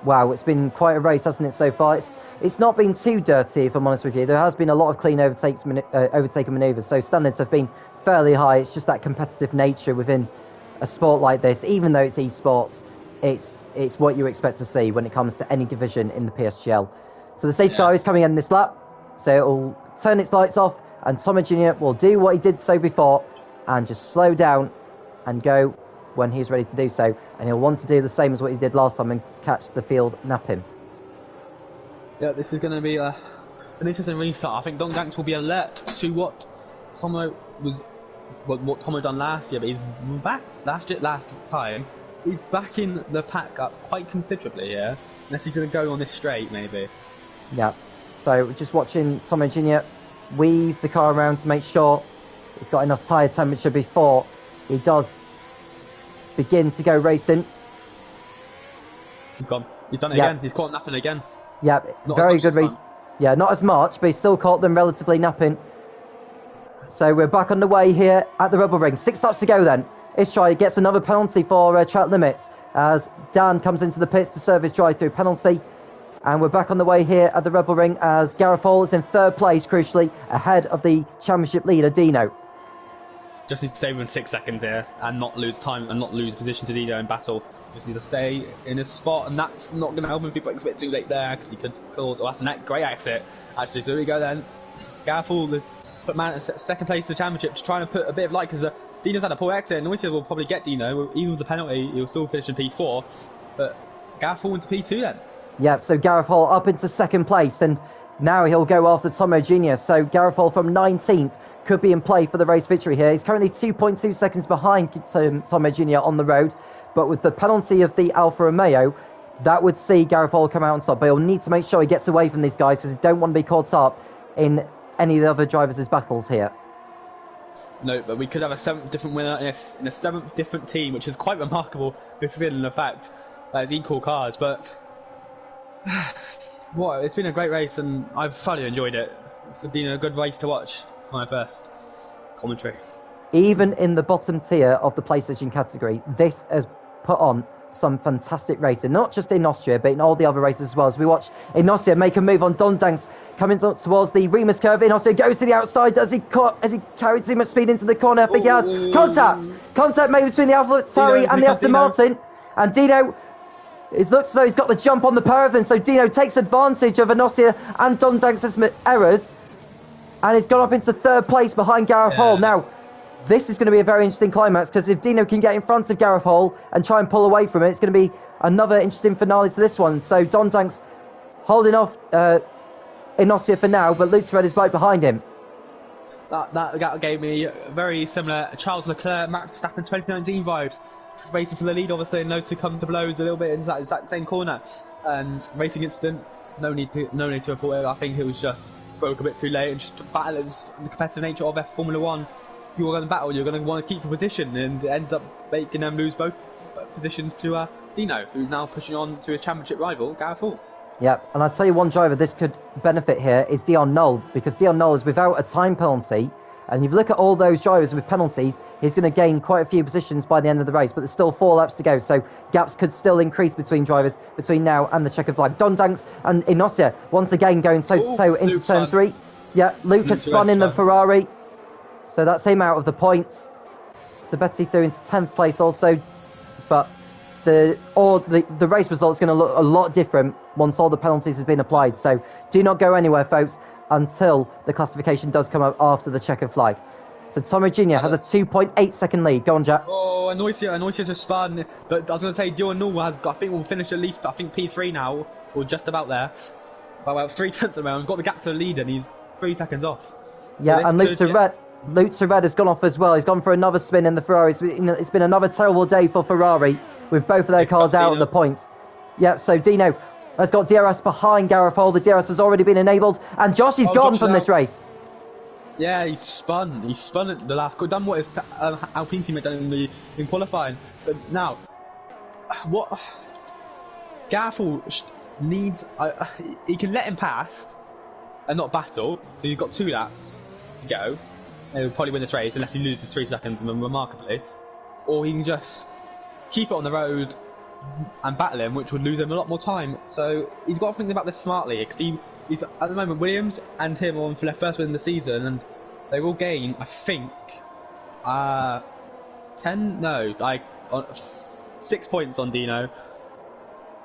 wow, it's been quite a race, hasn't it, so far? It's not been too dirty, if I'm honest with you. There has been a lot of clean overtaken manoeuvres, so standards have been fairly high. It's just that competitive nature within a sport like this. Even though it's esports, it's what you expect to see when it comes to any division in the PSGL. So the safety car is coming in this lap, so it'll turn its lights off, and Tomo Jr. will do what he did so before, and just slow down and go when he's ready to do so, and he'll want to do the same as what he did last time and catch the field napping. Yeah, this is going to be an interesting restart. I think Dong Danks will be alert to what Tomo done last year, but he's back last time. He's back in the pack up quite considerably here, unless he's going to go on this straight, maybe. Yeah, so just watching Tomo Jr. weave the car around to make sure it's got enough tyre temperature before he does begin to go racing. He's gone. He's done it again. He's caught napping again. Yeah, very good reason. Yeah, not as much, but he still caught them relatively napping. So we're back on the way here at the rubber ring. 6 laps to go then. Istrai gets another penalty for track limits as Dan comes into the pits to serve his drive-through penalty. And we're back on the way here at the rubber ring as Gareth Hall is in 3rd place, crucially, ahead of the championship leader, Dino. Just needs to stay within 6 seconds here and not lose time and not lose position to Dino in battle. Just needs to stay in his spot, and that's not going to help him if he breaks a bit too late there because he could cause. Oh, that's a great exit, actually. So here we go then. Gareth Hall, put man at 2nd place in the championship, to try and put a bit of light because Dino's had a poor exit, and Noisia will probably get Dino. Even with the penalty, he'll still finish in P4, but Gareth Hall into P2 then. Yeah, so Gareth Hall up into 2nd place, and now he'll go after Tomo Jr. So Gareth Hall from 19th could be in play for the race victory here. He's currently 2.2 seconds behind Tomo Jr. on the road, but with the penalty of the Alfa Romeo, that would see Gareth Hall come out on top. But he'll need to make sure he gets away from these guys because he don't want to be caught up in any of the other drivers' battles here. No, but we could have a 7th different winner in a 7th different team, which is quite remarkable considering the fact that it's equal cars. But it's been a great race, and I've thoroughly enjoyed it. It's been a good race to watch. It's my first commentary. Even in the bottom tier of the PlayStation category, this has put on some fantastic racing, not just in Austria, but in all the other races as well. As we watch Inosia make a move on Dong Danks, coming towards the Remus curve. Inosia goes to the outside. Does he carry too much speed into the corner? I think he has. Contact made between the AlphaTauri and the Aston Martin. And Dino, it looks as though he's got the jump on the pair of them. So Dino takes advantage of Inosia and Dong Danks' errors, and he's gone up into 3rd place behind Gareth Hall. Now, this is going to be a very interesting climax, because if Dino can get in front of Gareth Hall and try and pull away from it, it's going to be another interesting finale to this one. So Dong Danks holding off Inosia for now, but Luke Red is right behind him. That gave me very similar Charles Leclerc, Max Verstappen 2019 vibes. Racing for the lead, obviously, and those two come to blows a little bit in that exact same corner. And racing incident, no need to report it. I think it was just broke a bit too late, and just battle is the competitive nature of Formula 1. You're going to battle, you're going to want to keep your position, and it ends up making them lose both positions to Dino, who's now pushing on to his championship rival, Gareth Hall. Yeah, and I'll tell you one driver this could benefit here is Dion Knoll, because Dion Knoll is without a time penalty, and if you look at all those drivers with penalties, he's going to gain quite a few positions by the end of the race, but there's still 4 laps to go, so gaps could still increase between drivers between now and the checkered flag. Dong Danks and Inosia once again going toe-to-toe into turn 3. Yeah, Luke has spun in the Ferrari, so that's him out of the points. Sabetti through into 10th place also, but the race result's going to look a lot different once all the penalties have been applied. So do not go anywhere, folks, until the classification does come up after the checkered flag. So Tomo Jr. has a 2.8 second lead. Go on, Jack. Oh, Anoisia's just spun, but I was going to say Dion Null I think will finish at least P3 now, or just about there. About 3 tenths around. He's got the gap to the lead, and he's 3 seconds off. Yeah, so and Luke Surred has gone off as well. He's gone for another spin in the Ferrari. It's been another terrible day for Ferrari with both of their cars out of the points. Yeah, so Dino has got DRS behind Gareth Hall. The DRS has already been enabled, and Josh is gone from this race. Yeah, he spun. He spun at the last. Done what his Alpine team had done in qualifying. But now, what Gaffel needs, he can let him pass and not battle. So you've got 2 laps to go. And he'll probably win this race unless he loses 3 seconds remarkably. Or he can just keep it on the road and battle him, which would lose him a lot more time. So he's got to think about this smartly, because he's at the moment Williams and him are on for their first win in the season, and they will gain, I think, 6 points on Dino,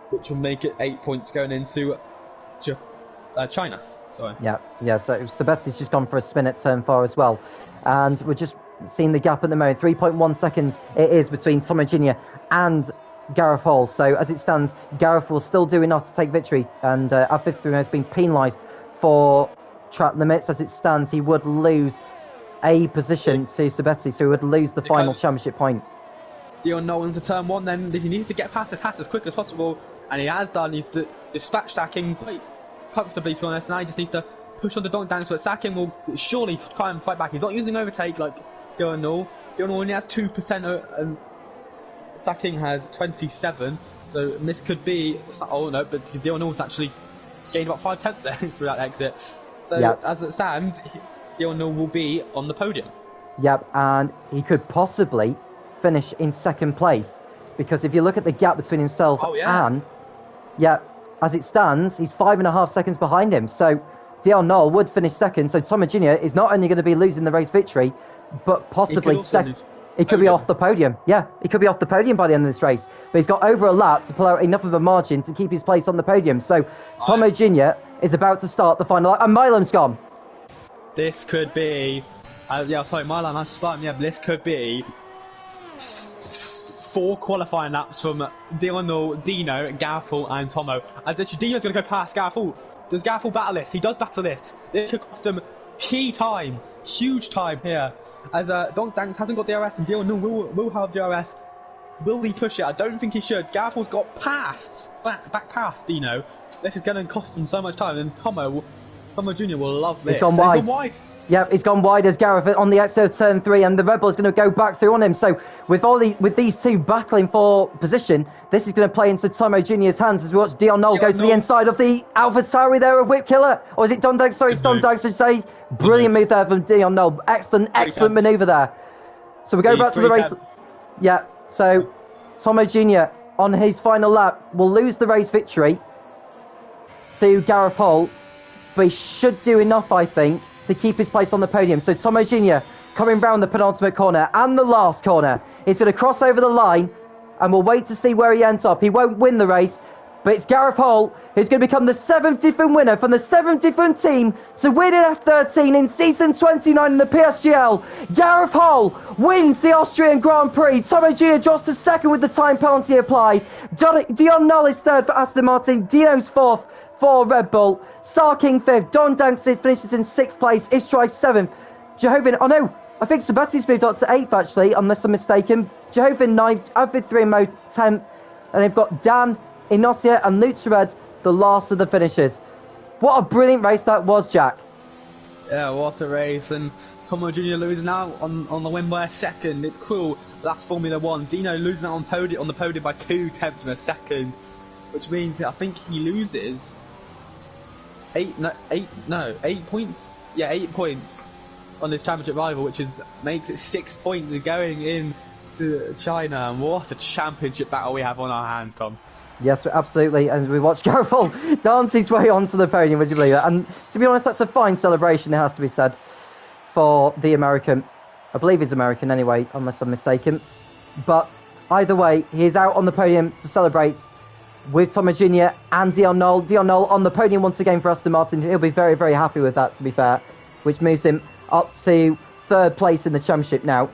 which will make it 8 points going into China. Sorry. Yeah. So Sabetti's just gone for a spin at turn 4 as well, and we're just seeing the gap at the moment. 3.1 seconds it is between Tomo Jr. and Gareth Hall. So as it stands, Gareth will still do enough to take victory, and F13 has been penalised for track limits. As it stands, he would lose a position to Sabetti, so he would lose the final championship point. Dion Noel into turn 1, then he needs to get past this Haas as quick as possible, and he has done. He's dispatched Sacking quite comfortably, to be honest. Now he just needs to push on the Donk Danks, but Sacking will surely try and fight back. He's not using overtake like Dion Noel. Dion Noel only has 2%, and Sacking has 27, so this could be. Oh no, but Dion Noel's actually gained about 5 tenths there through that exit. So as it stands, Dion Noel will be on the podium. Yep, and he could possibly finish in 2nd place, because if you look at the gap between himself and as it stands, he's 5.5 seconds behind him. So Dion Noel would finish 2nd. So Tomo Jr. is not only going to be losing the race victory, but possibly second. He could be off the podium. Yeah, he could be off the podium by the end of this race. But he's got over a lap to pull out enough of a margin to keep his place on the podium. So Tomo Jr. is about to start the final lap, and Milam's gone. This could be. Milam has spun. Yeah, but this could be 4 qualifying laps from Dino, Gareth and Tomo. And Dino's going to go past Gareth. Does Gareth battle this? He does battle this. This could cost him key time, huge time here. As Donk Danks hasn't got DRS and Dino will have DRS. Will he push it? I don't think he should. Gareth got past, back past Dino. This is going to cost him so much time. And Tomo Jr. will love this. He's gone wide. Yep, he's gone wide as Gareth on the exit of turn 3, and the Red Bull is going to go back through on him. So with these two battling for position, this is going to play into Tomo Jr.'s hands as we watch Dion Noel go to the inside of the AlphaTauri there of Whip Killer. Or is it Don Danks? Sorry, it's Don Danks, I should say. Brilliant move there from Dion Noel. Excellent manoeuvre there. So we go back to the race. Yeah, so Tomo Jr. on his final lap will lose the race victory to Gareth Hall, but he should do enough, I think, to keep his place on the podium. So Tomo Jr. coming round the penultimate corner and the last corner. He's going to cross over the line, and we'll wait to see where he ends up. He won't win the race, but it's Gareth Hall who's going to become the 7th different winner from the 7th different team to win in F13 in season 29 in the PSGL. Gareth Hall wins the Austrian Grand Prix. Tomo Jr. drops to 2nd with the time penalty applied. Dion Noel is 3rd for Aston Martin. Dino's 4th for Red Bull. Sarking 5th. Don Danks finishes in 6th place. Istrai 7th. Jehovin, oh no, I think Sabetti's moved up to 8th actually, unless I'm mistaken. Jehovin 9th, F3 Mo 10th. And they've got Dan, Inosia and Lutzered, the last of the finishers. What a brilliant race that was, Jack. Yeah, what a race. And Tomo Jr. losing out on the win by a second. It's cruel. That's Formula 1. Dino losing out on the podium by 2 tenths of a second. Which means I think he loses 8 points. Yeah, 8 points on his championship rival, which makes it 6 points going in to China. And what a championship battle we have on our hands, Tom. Yes, absolutely. And we watch Gareth Hall dance his way onto the podium, would you believe it? And to be honest, that's a fine celebration, it has to be said, for the American. I believe he's American anyway, unless I'm mistaken. But either way, he is out on the podium to celebrate with Tomo Jr. and Dion Noel. Dion Noel on the podium once again for Aston Martin. He'll be very, very happy with that, to be fair, which moves him up to 3rd place in the championship now.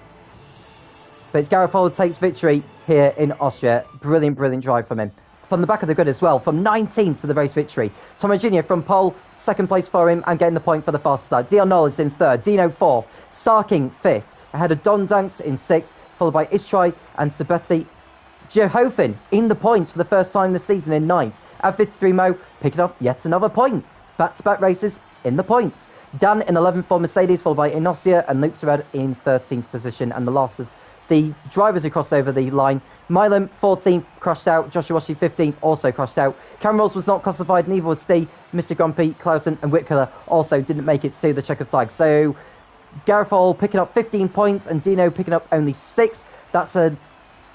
But it's Gareth Hall who takes victory here in Austria. Brilliant, brilliant drive from him. From the back of the grid as well, from 19th to the race victory. Tomo Jr. from pole, 2nd place for him, and getting the point for the fast start. Dion Noel is in 3rd, Dino 4th, Sarking 5th, ahead of Don Danks in 6th, followed by Istrai and Sabetti. Jehovin in the points for the first time this season in 9th. F13 Mo picking up yet another point. Back-to-back races in the points. Dan in 11th for Mercedes, followed by Inosia and Lutzered in 13th position. And the last of the drivers who crossed over the line. Milan, 14th, crashed out. Joshua Washi, 15th, also crashed out. Cameron Rolls was not classified, neither was Stee. Mr. Grumpy, Clausen and Whitcoller also didn't make it to the checkered flag. So Gareth Hall picking up 15 points and Dino picking up only 6. That's a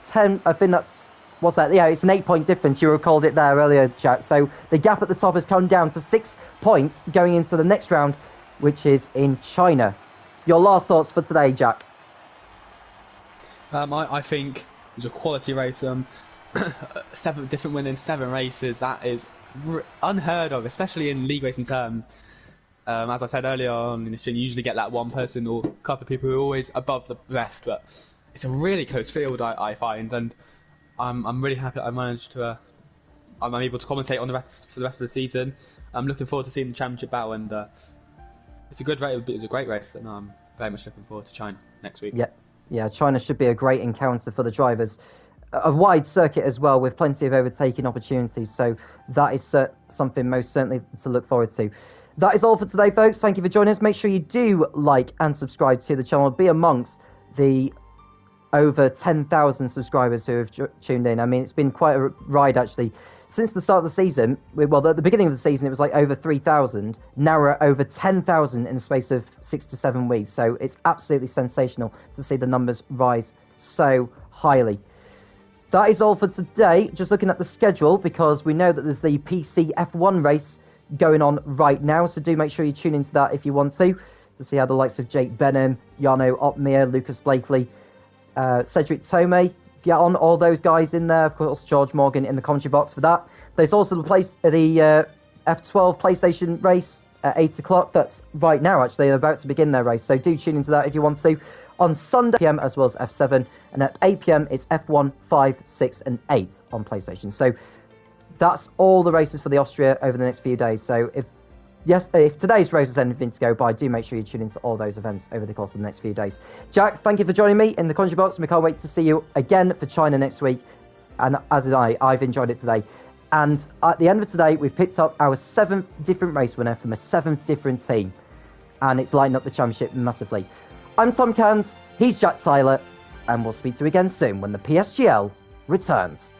10, I think that's, what's that? Yeah, it's an 8-point difference. You recalled it there earlier, Jack. So the gap at the top has come down to 6 points going into the next round, which is in China. Your last thoughts for today, Jack? I think it was a quality race. 7 different winners, 7 races. That is unheard of, especially in league racing terms. As I said earlier on in the stream, you usually get that one person or couple of people who are always above the rest, but it's a really close field, I find, and I'm really happy that I managed to. I'm able to commentate on the rest for the rest of the season. I'm looking forward to seeing the championship battle, and it's a good race. It was a great race, and I'm very much looking forward to China next week. Yeah, China should be a great encounter for the drivers. A wide circuit as well, with plenty of overtaking opportunities. So that is something most certainly to look forward to. That is all for today, folks. Thank you for joining us. Make sure you do like and subscribe to the channel. Be amongst the over 10,000 subscribers who have tuned in. I mean, it's been quite a ride, actually. Since the start of the season, well, at the beginning of the season, it was like over 3,000. Now we're at over 10,000 in the space of 6 to 7 weeks. So it's absolutely sensational to see the numbers rise so highly. That is all for today. Just looking at the schedule, because we know that there's the PC F1 race going on right now. So do make sure you tune into that if you want to see how the likes of Jake Benham, Jarno Opmeer, Lucas Blakely, Cedric Tomei get on, all those guys in there. Of course, George Morgan in the commentary box for that. There's also the F12 PlayStation race at 8 o'clock. That's right now, actually. They're about to begin their race. So do tune into that if you want to. On Sunday PM, as well as F7. And at 8 PM, it's F1, 5, 6, and 8 on PlayStation. So that's all the races for the Austria over the next few days. So if today's race is anything to go by, do make sure you tune into all those events over the course of the next few days. Jack, thank you for joining me in the commentary box. We can't wait to see you again for China next week. And as did I've enjoyed it today. And at the end of today, we've picked up our 7th different race winner from a 7th different team. And it's lighting up the championship massively. I'm Tom Cairns, he's Jack Tyler, and we'll speak to you again soon when the PSGL returns.